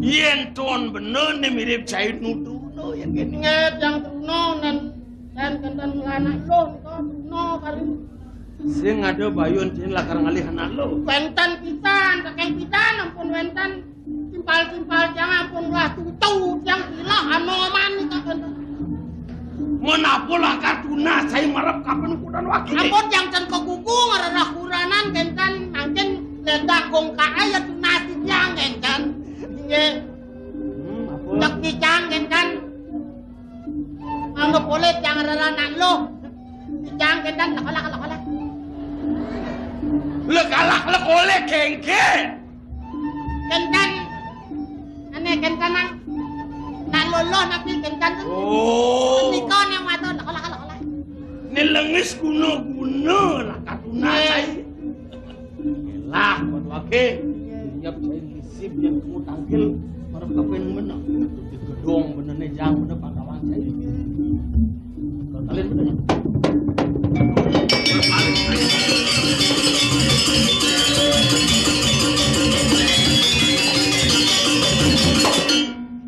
Yen tuan bener ni mirip jai nudu. Yang gini. Ingat yang Truno dan kenten anak lo kok Truno kali. Sing ada bayun cin lakar ngalih anak lo. Wenten pisan, kakek pisan ampun wenten timpal-timpal jangan ampun lah tutu yang gila anoman nih kak kenten. Menapo lakar tuna saya marap kapan kudan wakil. Ampun yang cen ke kuku ngarah kuranan kenten mungkin ledak gongka aja tunasi yang kenten. Inge. Cek picang kenten. Ang polit yang anak lo. Picang kenten lakalak. Lekalak lekole kengke. Kenten. Ane kenten nak loloh napi kenten. Oh. Nikon yang maton lakalak. Ni lengis guna lakar tuna saya. Lah kon wakil. Nyap saya lisip yang kamu tangkil marap kapan menang. Di gedong bener ni jang bener pangkawan saya. Kalian bener.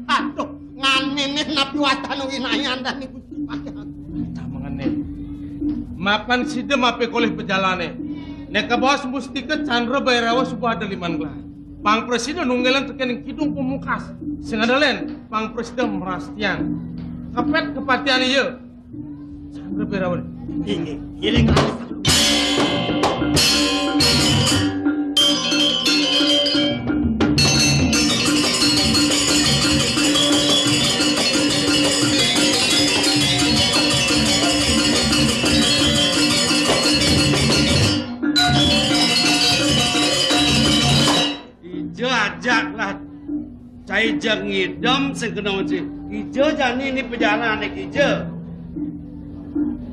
Aduh, nganin napi watan winayan dan ibu sipakan. Tak mengenai. Mapan sidem ape koleh pejalane. Neka bos mustika Chandra Bhairawa subah ada liman gelah. Pang presiden nunggelan tekening kidung pemungkas. Singadalen pang presiden merastian. Kapet kepatian iya. Chandra Bhairawa. Ini giling alis. Ijo ajaklah cai jeng ngidam sing kena mesti. Ijo jani ini perjalanan ijo.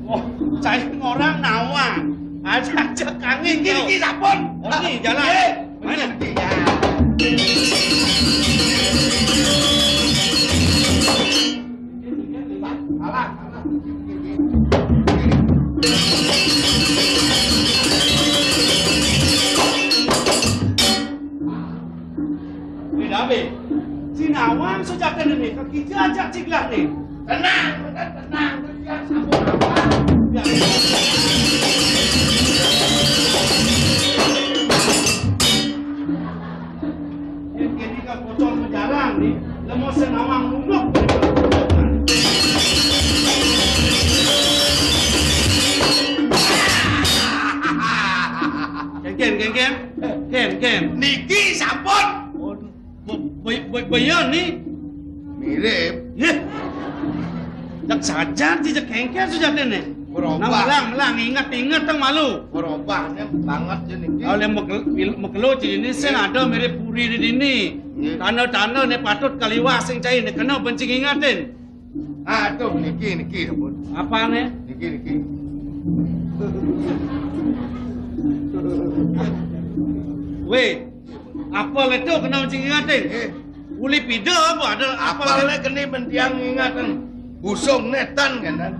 Oh, cai orang nawang. Ajak kangin gini sapun. Oh, ini jalan. Mana? Ya. Salah. Ini Nabi. Si Nawang sejak ini, kaki ajak ciklah nih. Tenang, tenang. Ditiang sampun apa? Ini kan bocor menjarang nih. Lemo senawang nunduk. Ken. Niki sampun. Bayan nih. Mirip. Ya. Jak saja tidak kengken sudah nih. Berubah. Melang, ingat tang malu. Berubahnya banget ya niki. Oleh mekelo di ini saya ada mirip puri di sini. Tanah nih patut kaliwas yang cai nih kena benci ingatin. Aduh niki sampun. Apa nih? Niki. Weh, apa itu kena benci ingatin? Uli pida apa ada Apalnya kini bentiang ingatan. Busung netan kan.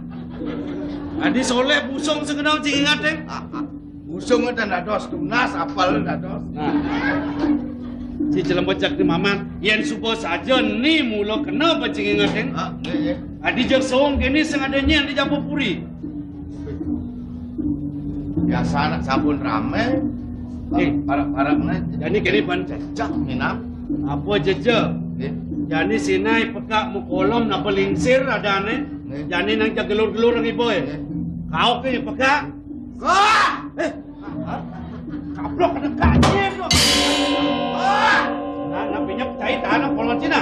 Adi soleh busung sekenal benci ingatin. Busung itu dados tunas, apalnya dados. Nah, si jelam bocak di maman, yang supo saja ni mula kena benci ingatin. Iya. Adi jak song kini sengadanya yang di Jambu Puri. Biasa anak sabun rame. Parah-parahnya. Jadi kini bancak. Cak minap. Apa jeje? Jadi sinai pekak mukolom na belingsir ada ane. Jadi nang jagelur-gelur ang iboy. Kau ke pekak? Kaplok ada kajian tu. Nak pinjam cai tanah kolon Cina.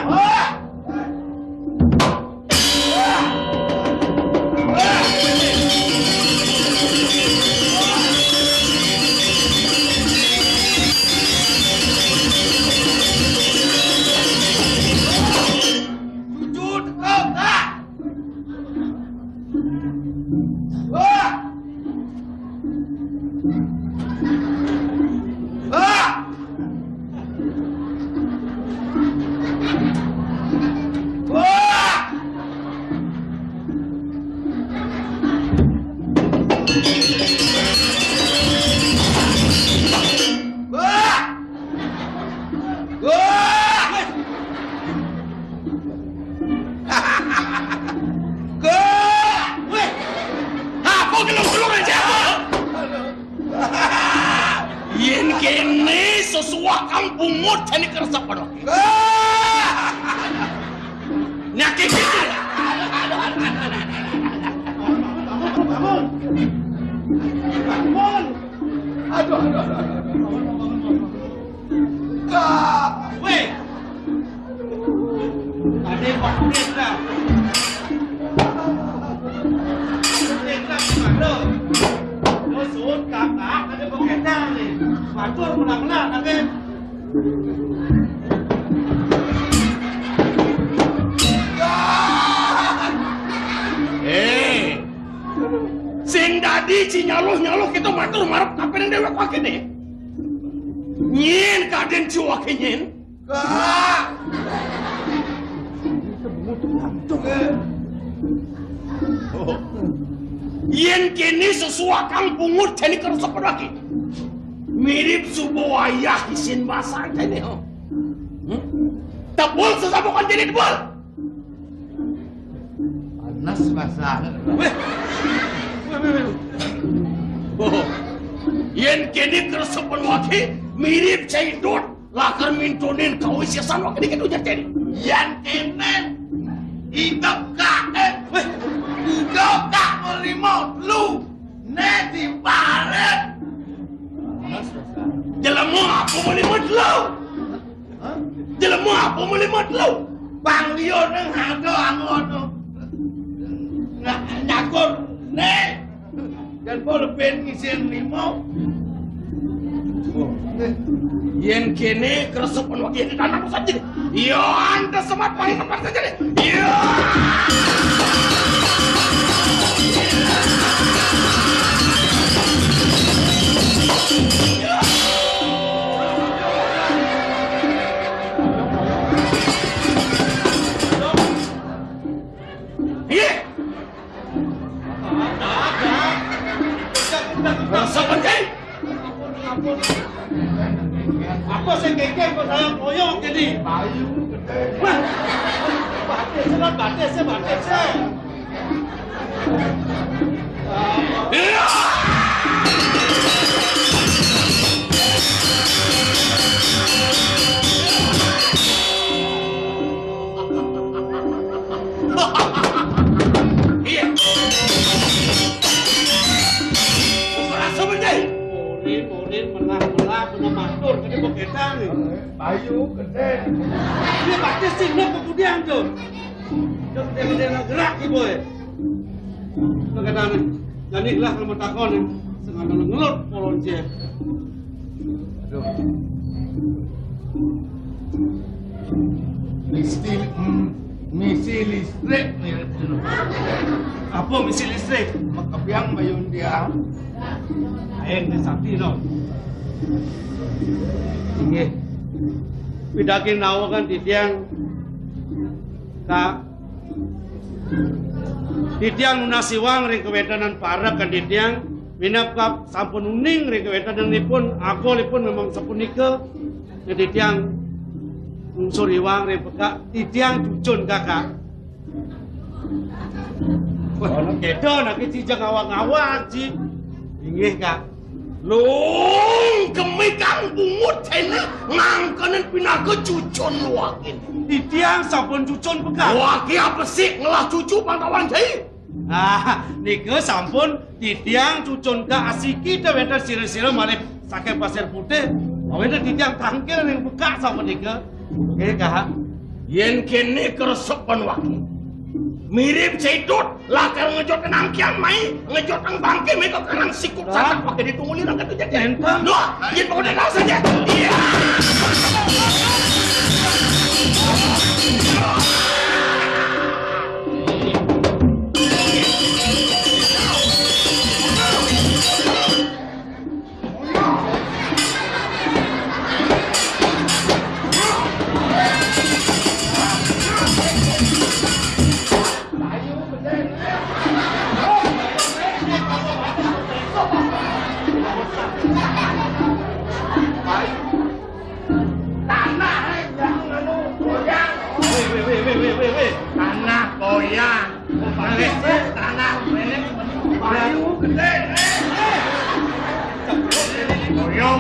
Sing dadi ci nyaluh kita matur marep kapen dewek wae kene. Nyen kaden ci wae nyen. Yen kene sesuatu kang pungut jani kersa lagi. Mirip subuh ayah isin basah jani. Tabul sesabukan jadi debul. Panas basah. Yen kini keresepan waki mirip caidot lakar mintonin kau isiasan waki dikit ujar jadi. Yen kini hidup kak melimut lu neti baret. Jelemu apa melimut lu? Jelemu apa melimut lu? Bang Lio neng hado angono nyakur nek. Dan boleh ben ngisiin limau. Yen kene keresepan waki di tanah saja. Yo anda semat paling tempat saja deh. Yo. Apa sih kengkeng kok saya koyok jadi? Bayu gede. Wah, Batese. Iya. Rasa benda. Murid menang matur kene begetan nih. Bayu gede. Ini pasti singgah kemudian tuh. Gede gerak ibu ya. Begetan nih. Jadi lah kalau takon nih. Sengaja ngelut polon je. Aduh. Misi listrik nih. Apa misi listrik? Makabiang bayun dia. Aing di sakti no. Nggih. Pidaki nawakan titiang ka titiang nunasiwang ring kewetanan parek kan titiang minap kap sampun uning ring kewetananipun agolipun memang sapunika titiang unsuriwang ring peka titiang cucun kakak. Wah, kedo nak cijak ngawak-ngawak ji. Inggih kak. Long kemikang bungut ini ngangkanin pinaga cucun wakin. Titiang sampun cucun peka. Waki apa sih ngelah cucu pantauan jai? Nike sampun titiang cucun ke asiki teh wetan sira-sira malih saking pasir putih. Awene titiang tangkil ning peka sampun nike. Nggih kak. Yen kene keresepan waki. Mirip cedot lah kalau ngejot kenang kian mai ngejot ang bangke mereka kenang sikut sangat pakai ditungulin angkat tu jadi doa yen pokoknya kau saja iya tanah goyang tanah melek bayu gede goyong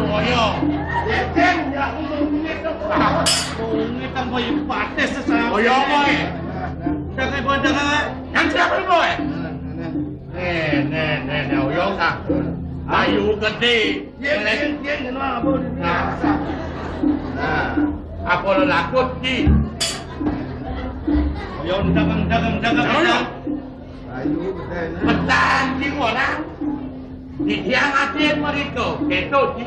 goyong ceng ya Ini kan boy pates sesama. goyong boy Jangan boy jangan. yang siapa boy nih goyong tak bayu gede melek apa lo lakut ki Yo dagang. Ayu petan di mana? Di tiang atin mereka, keto di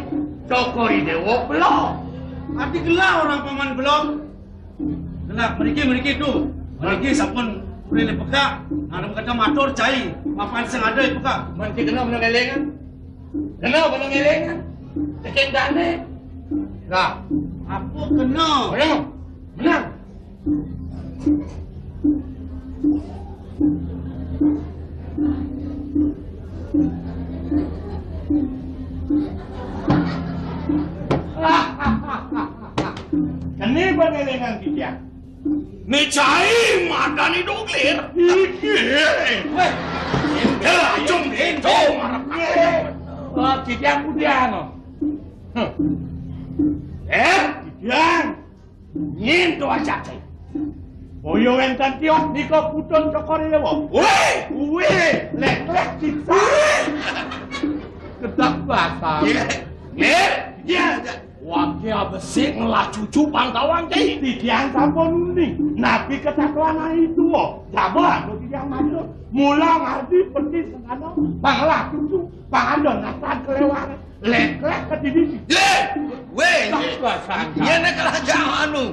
cokori dewo belum. Arti gelah orang paman belum. Gelah mereka tu. Mereka sampun boleh peka. Ada kata matur cai. Mapan sing ada peka. Mesti kena mengelengan. Kena mengelengan. Tekan dane. Lah, Apa kena? menang. Kene pengelengan kita. Mecai madani doglir. Weh, indah cung itu marah. Oh, kita kemudian. Kian. Nyin to aja cai. Boyo entan tiok niko putun cokori lewo. Weh, lek siksa. Kedak basah. Iya. Wakil besi ngelah cucu pantauan cai. Tidiang sampun uning. Nabi kesatuan itu. Sabar, lo tidiang maju. Mula ngerti pergi sekano. Banglah cucu. Pangandon nasan kelewat. Lek ke diri. Weh. Iya nak kerajaan anu.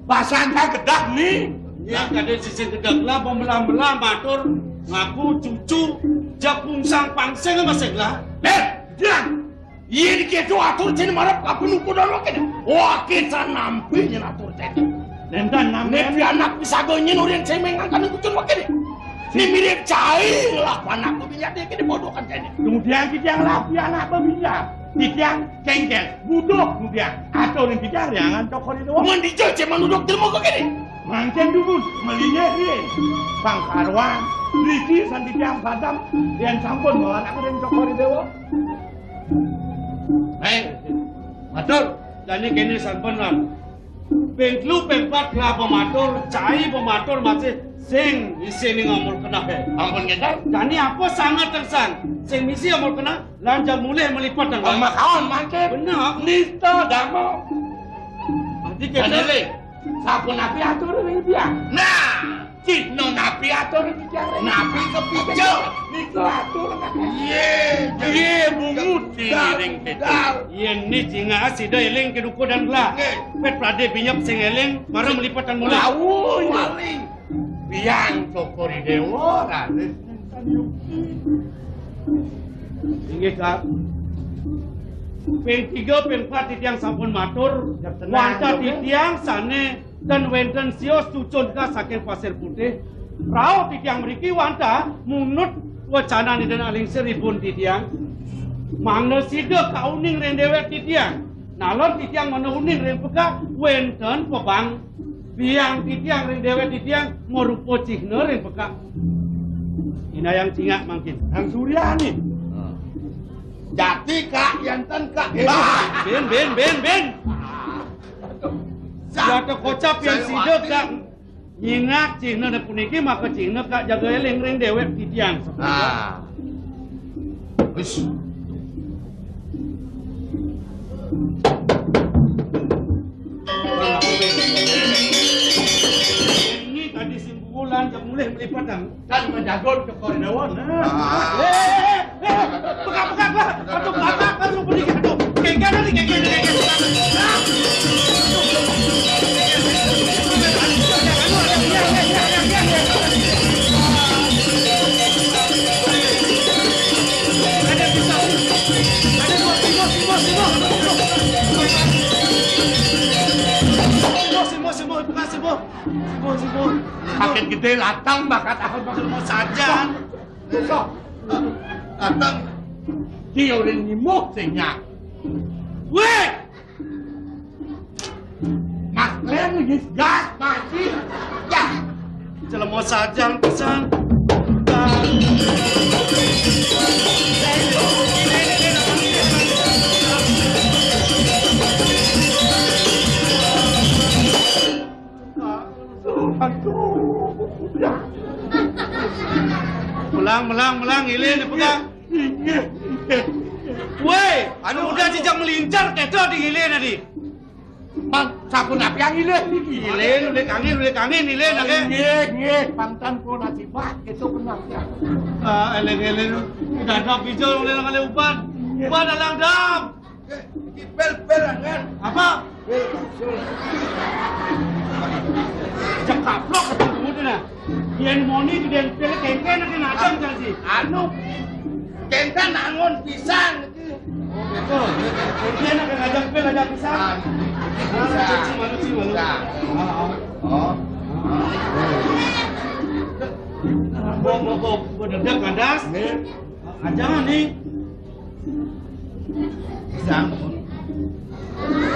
Basanda kedak nih. Ya kada sisi gedeg lah pembelah-belah matur ngaku cucu jakung sang pangseng masih lah. Diang. Iya diketu atur sini marap ka penuku dan wakil. Wakil nampi nyen atur sini. Nendan namanya Nepi anak bisa gonyen orang cemeng akan ikutun wakil. Ini mirip cai lah anak pebinyak dia kini bodoh kan sini. kemudian kita yang rapi anak pebinyak. Titiang kengkel, budok kemudian. Atau nih titiang jangan cokor itu. Mandi cuci menuduk termo kok gini. Mangken dukun melinya dia. Bang Karwan, Riki san titiang padam yang sampun malah aku yang cokor itu. Matur, jadi kini sampun lan. Pengklu pengpat lah pematur, cai pematur masih sing isi ni ngamul kena he. Ampun kita. Jadi apa sangat tersan, sing misi ngamul kena, lanjut mulai melipat dan Mak kawan mangken. benar. Nista damo. Jadi kita Sapu napi atur ring dia. Nah, cino napi atur ring dia. Napi kepijo. Niko atur. Ye bungut ring kita. ini jinga asida eling keduko dan gela. Pet prade pinyap sing eling, marah melipat dan mulai. Lawu maling. Biang cokori dewa raden. Inggih Kak. Peng 3 peng 4 titiang sampun matur, wanta titiang sane dan wenten sios cucun ka saking pasir putih. Rao titiang mriki wanta munut wacana ni dan aling seribun titiang. Mangna sida kauning ren dewek titiang. Nalon titiang mana uning ren peka wenten pebang. Biang titiang ren dewek titiang morupo cihna ren peka. Ina yang cingak mangkin. Yang Surya nih. Jati kak, yanten kak. Ben. Jatuh kocap yang sidek kak. Nyingak cihna dan puniki maka cihna kak jaga eling ring dewek titiang. Wis. Ini tadi simpulan jam mulai melipatan. Kan menjagon ke koridor. Pegang lah. Aduh belakang langsung puniki. Aduh. Kengken nih. Ada pisau. Ada dua Simo. Paket gede latang bakat ahal bakat Mau saja. latang. Dia udah nyimuk senyak. Weh! Mas Glenn ngis gas masih. Ya. Jelema saja pisan. Melang, ilin pegang. Woi, anu udah jejak melincar kedo di ilin tadi. Bang, sapu napi yang ilin niki. Ilin, udah kangen ilin ake. Nggih, pantan ko nasibak itu benar ya. Eleng, udah ada bijol oleh kali upan. Upan dalang dam. Bel kan. Apa? Cekaplok ketemu tu nah. Yang moni tu dia pilih kengken nak nadam jadi. Anu kengkan angon pisang itu. Oh betul. Kengken nak ngajak pisang. Malu. Oh. Mau dedak kandas. Ajangan ni. Pisang.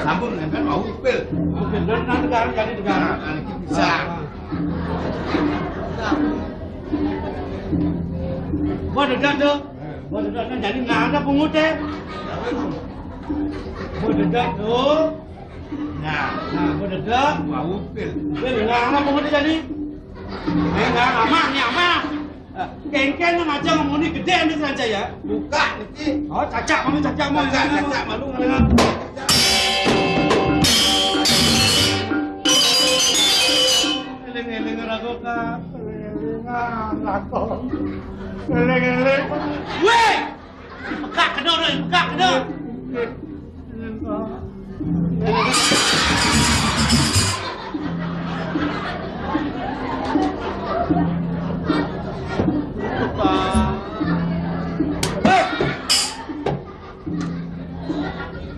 Sampun kan mau upil. Okey, dan negara jadi negara. Pisang. Buat dedak tu. Buat dedak kan jadi nggak ada pungut eh. Buat dedak tu. Nah, buat dedak. Mau upil. Nggak ada pungut jadi. Nggak aman. Kengken yang aja ngomongin gede ni saja ya. Buka niki. Oh, cacak mau. Cacak malu dengan. Eleng rago ka. Eleng. Weh! Pekak kena.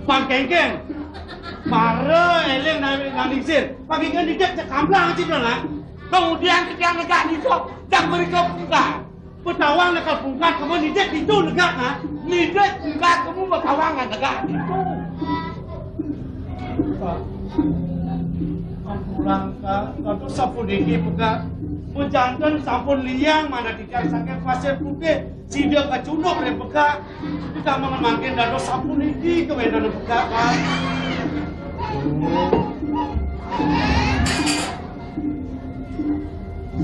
Bang Kengken. Mara eleng nang lisir. Pagi kan dicek kamplang aja lah. Kemudian ketika negak nikah, dan mereka buka. Petawang nak pungkat kamu dicek itu negak ha. Nidek enggak kamu bakawangan agak itu. Pak, ampulang Kak, tentu sampun iki Kak. Menjantan sampun liang mana dikasih sakit pasir putih, sida kecunuk dari Kak. Kita mengemangkin dados sampun iki kewedan Kak.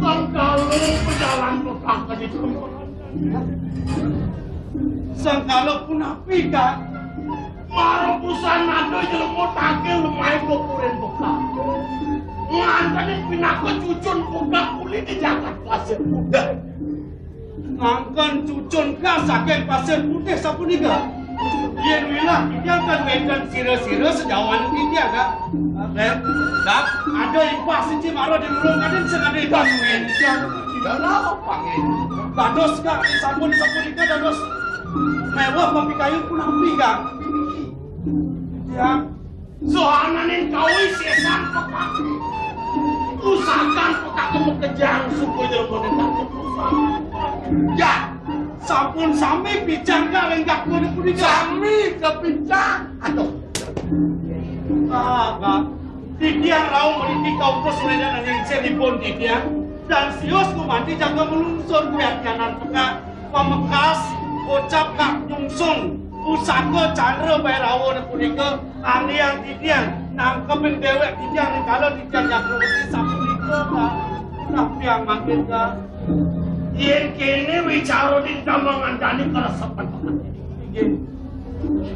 Sangkalo pejalan petaka di tempat. Sangkalo pun api Kak. Maro pusan ada jelemu takil lumai kupurin buka. Ngantani pinako cucun buka kulit di jagat pasir putih. Ngangkan cucun Kak sakit pasir putih sampun ika. Yen wilah dia kan wedan sira-sira sejawan iki Kak. Dak, ada impas siji maro di mulung kadin sing ada impas wedan. Tidak lalu panggil. Dados Kak, sampun ika dados mewah kopi kayu pun api Kak. Ya, Sohananin kawin sesan pekak. Usahakan pekak kemekejang suku jelemu nentak kepusan. Ya, sampun sami bijang Kak lenggak kudu punika. kami kepincang. Aduh. Kak, Tidiang raung meriki kau terus medan yang selipun Tidiang dan sios kumati jaga melungsur kuyatyanan peka pemekas ucap Kak nyungsung pusaka candra bae rawon punika aliang Tidiang nangkepin dewek Tidiang ning kalau Tidiang nyakroti sapunika Kak tapi yang makin Kak Yen kene wicara di damangan dani keresepan pekak.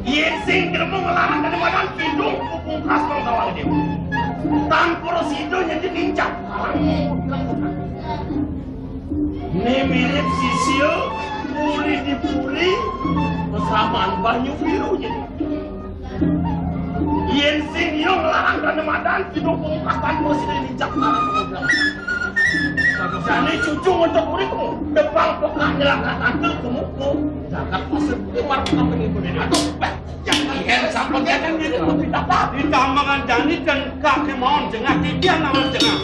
Yen sing gremo ngelawan dari badan kidung pupungkas pengkawal dia. Tanpa resido jadi lincah. Ini mirip sisio, puri di puri, kesamaan banyu biru jadi. Yen sing yo ngelawan dari badan kidung pupungkas tanpa resido lincah. Jadi cucu untuk muridmu, depan pekak nyelakakan ke kemuku. Jagat pasir putih marka pengikut ini. Aduh, jangan hen sampai jangan gitu lebih dapat. di tamangan jani dan Kak kemauan jengah Tidiang nawan jengah.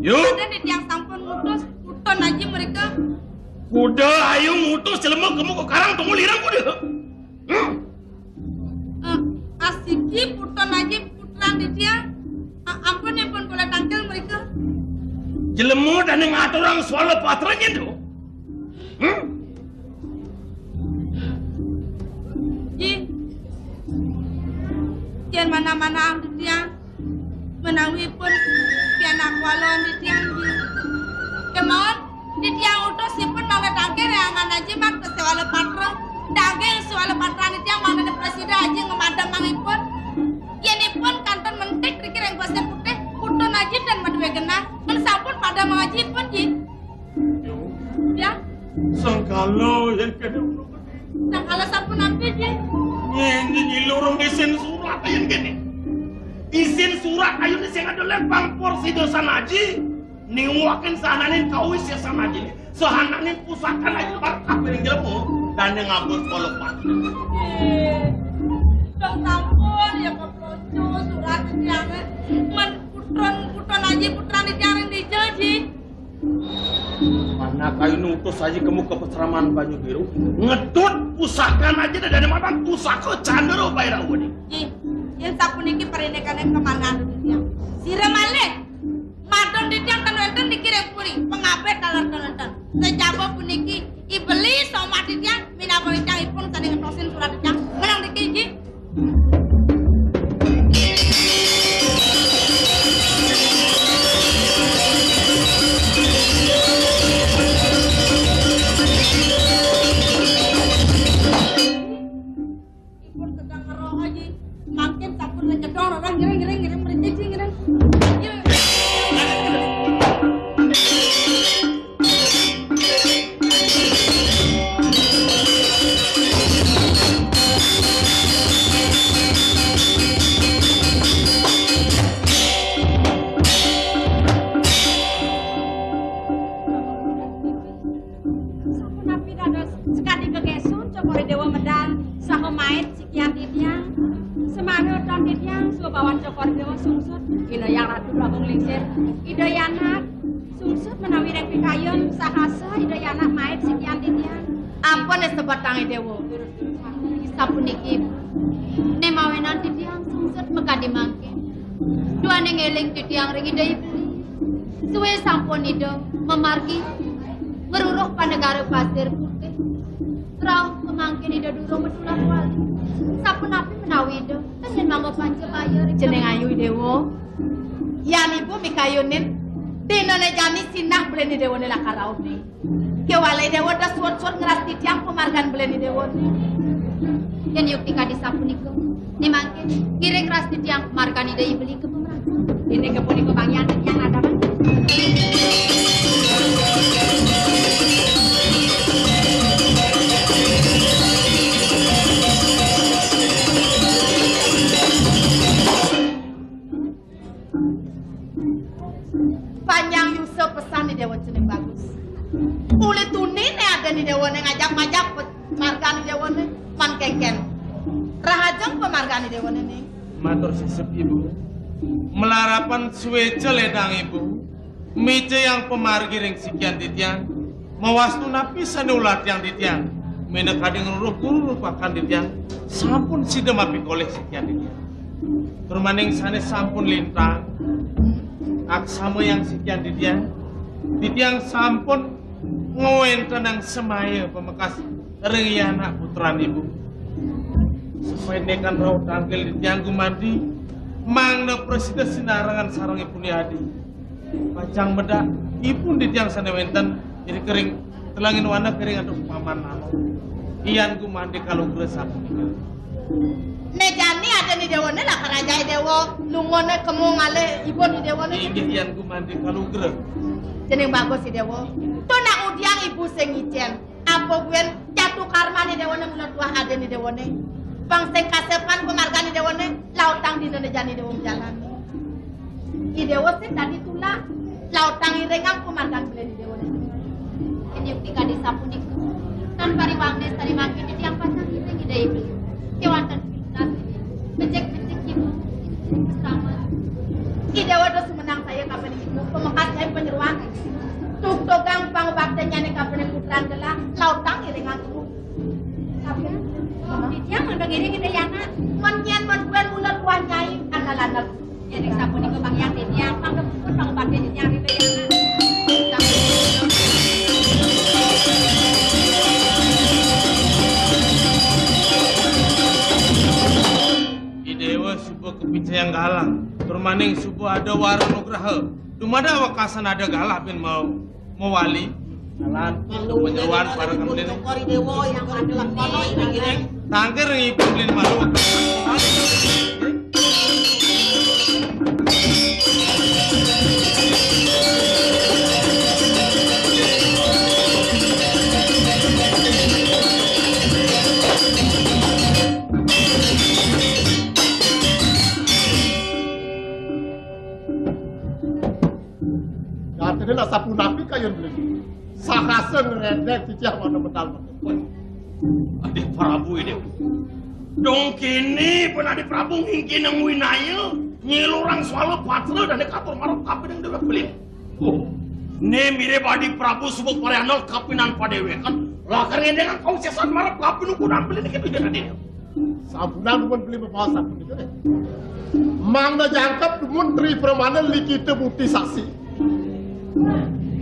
Yuk. Ada di tiang sampun ngutus, uton aja mereka. Kuda ayo ngutus jelema kamu ke karang tunggu lirang kuda. Asiki uton aja putran di tiang. Ampun ya pun boleh tangkil mereka. Jelema dan yang ngatur orang soal patranya tu. Ji, jangan mana-mana di tiang. Menawi pun pianak walon di tiang ji. Kemauan di tiang utus si pun mau tangkil yang mana aja mak ke sewala patra. Daging sewala patra di tiang mana presiden aja ngemadam mangipun. Ini pun kantor mentik dikira yang pasir putih. Uton aja dan madwe genah. Mensampun pada mengaji pun ji. Ya. Sangkalo yang kena Nah kalau sampun nampi ji. Nyenyi nyilurung isin surat ayo gini. Isin surat ayo ni sing ada lempang porsi dosa naji. Niwakin sananin kawis ya sanaji. Sehananin pusakan ayo barkah piring jelemu dan yang ngabut kolopat. Dong sampun ya keprojo surat tiangnya. Men puton aja putran di tiang di jadi. Mana kayu nutus aja kamu ke peseraman Banyu Biru ngedut pusakan aja dari mana pusaka candero bayar awani. Ji, yang sapun iki perinekane kemana di tiang. Sira malih. Madon di tiang kan wonten dikirim puri pengabet dalar-dalar. Sejaba puniki iblis sama di tiang minapa tiangipun tadi ngetosin surat di tiang. Menang diki ji. Makin takut ngedong orang ngiring mereka ngiring. cokori dewa medal saha mait sikian titiang semana ton titiang suwa bawan cokori dewa sungsut ina yang ratu labung lingsir ida yanak sungsut menawi reng pikayun sahasa ida yanak mait sikian titiang ampun sebatangi dewa sapuniki ne mawenan titiang sungsut mekadi mangke duane ngeling titiang ring ida ibli suwe sampun ida memargi meruruh panegara pasir putih terau kemangkin ida durung medulan wali sapun api menawi ida tengen mangga pancabaya jeneng ayu dewa yan ibu mikayunin dinane jani sinah beleni dewone lakarauni ke walai dewa da suwat-suwat ngeras titiang pemargan beleni dewone yen yuk dikadi sapunika ni mangke kiring ras titiang pemargan ida ibeli ke pemerasan ini kepunika bangyan yang ada bang panjang Yusuf pesan di dewa jeneng bagus kulit tunin ada di dewa ngajak-ngajak pemargan di dewa man kengken rahajeng pemargan di dewa nih matur sesep ibu melarapan suwece ledang ibu mice yang pemargi ring sikian titiang mawastu napi sanulat yang titiang menek kading ruruh guru rupakan titiang sampun sidem api koleh sikian titiang turmaning sane sampun lintang aksama yang sekian titiang sampun ngowen tenang semaya pemekas rengi anak putran ibu supaya nekan raut tangkel titiang gumandi mangna presiden sinarangan sarang ibu niadi pacang medak ipun titiang sanewenten jadi kering telangin wana kering atau paman nano ian gumandi kalau gresap Nejani ada di dewa lah kerajaan dewa lungone kemu ngale ibu di dewa ian gumandi kalau grek jeneng bagus si dewa tuh nak udiang ibu sengicen apa gue jatuh karma di dewa mulut tua ada di dewa bang seng kasepan pemargan di dewa lautang di nejani dewa jalan di dewa sih tadi tulah lautang irengang pemargan beli di dewa yen yuk dikadi sapunika tan pariwangne sari makin titiang pasang ida ida ibeli kewanten becek-becek ibu bersama Idewa dos menang saya kapan ibu pemekas saya penyeruan tuk togang pangbaktinya nih kapan putran gelang lautang iringan tuh tapi titiang mandang iring ida yanak menyen menbuan ulat wanyai anak-anak jadi sapunika bangyan titiang mandang pun pangbakti titiang ida yanak Dewa subuh kepica yang galang turmaning subuh ada warung nugraha dumada wakasan ada galah bin mau wali jalan penyeruan para kembali cokori dewa yang adalah kono iring tangkir ngipun lin malu Ini lah sapu napi kayun beli. Sahasa ngeredek titiang mana medal Adik Prabu ini. Dong kini pun adik Prabu ngingkin yang winaya nyilurang soal patra dan dekatur marah kapin yang dewe beli. Oh, ne mirip adik Prabu sebut parianol kapinan padewe kan. Lakar dengan kau sesan marah kapin ukuran beli ini gitu jadi. Sabunan pun beli bawa sabun itu. Mangna jangkap menteri permanen likita bukti saksi.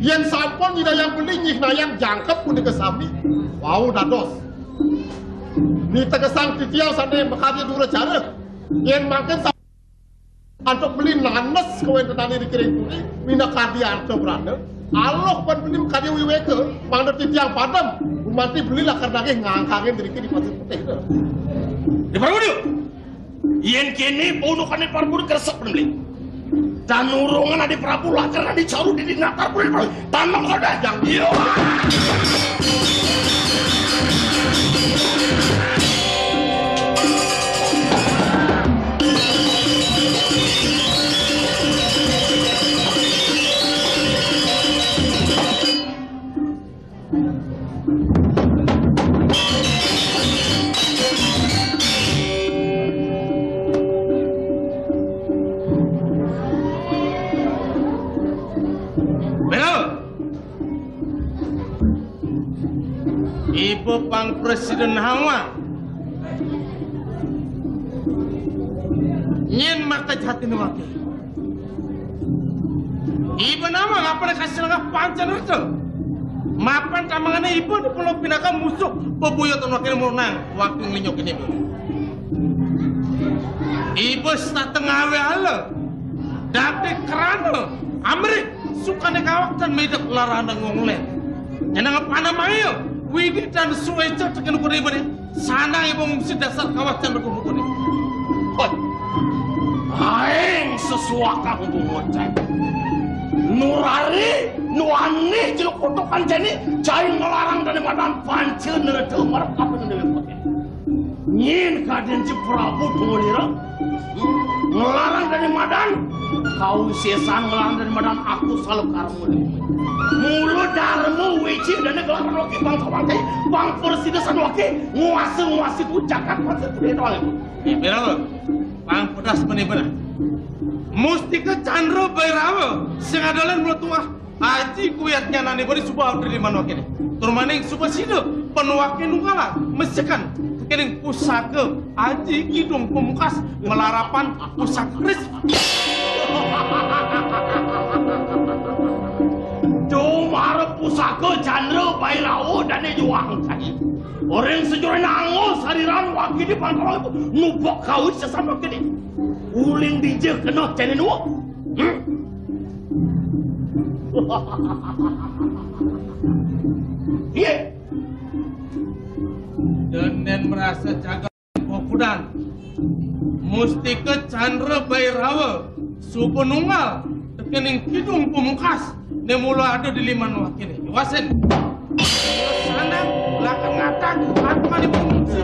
Yang sampon tidak yang beli nyik yang jangkep pun dikesami. Wow dados. Ni tegesang titiang sana yang berkati dua cara. Yang makin untuk beli nanes kawan tetani dikiring turi. Mina kadi arca beranda. Allah pun beli kadi wiweke. Mangda titiang padam. Umanti belilah karena ngangkangin diri di pasir putih itu. Di Prabu dia. Yang kini paunukan di Prabu keresek beli. Dan nurungan adik Prabu lah karena dicaru di natar pun tanam kau dah jang iyo. ibu pang presiden hawa. Nyen maka jatin wakil. Ibu nama ngapain kasih langkah pancan itu? Mapan tamangannya ibu di pulau pinaka musuh bebuyutan wakil murnang waktu ngelinyok ini ibu. Ibu setengah ala dapet kerana Amrik suka nekawak dan medak larang ngonglen. Yang apa namanya? Widi dan Sueca tekan ukur ibu ni. Sana ibu mesti dasar kawasan berkumpul ni. Hoi, aing sesuaka ngomongcai. Nurari, nuani jeluk kutukan jeni, cain ngelarang dari madan pancil neretu marap apa nilai pakai. Nyin kaden si Prabu Tungulira, ngelarang dari madan, kau sesan ngelarang dari madan aku selalu karmu. Mulu darmu weci dan ngelarang lagi bang kawantai, bang persidesan lagi nguasi tu Jakarta itu doang. Berapa? Bang pedas benar. Musti ke Chandra Bairawa sengadolan meletuah aji kuyatnya nani beri subah dari mana kini turmaning subah sido penuakin nungala mesekan kening pusaka aji kidung pemukas melarapan pusaka kris cuma pusaka Chandra Bairawa dan juang tadi orang sejauh nangos hariran wakil di pangkalan itu nubok kau sesama kini uling DJ kena channel nu. Iya. Dan merasa jaga popudan. Musti ke Chandra Bairawa supenunggal tekening kidung pemungkas ne mula ada di liman wakil ini. Wasen. Sana belakang ngatak aku kali pengungsi.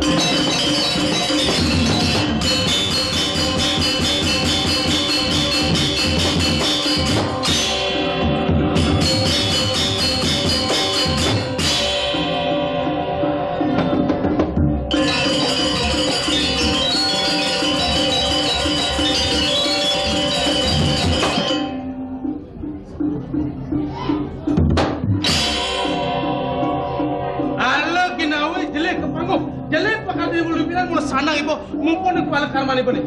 Jelek pakal dia boleh bilang mula sanang ibu mumpun di kepala karman ibu ni.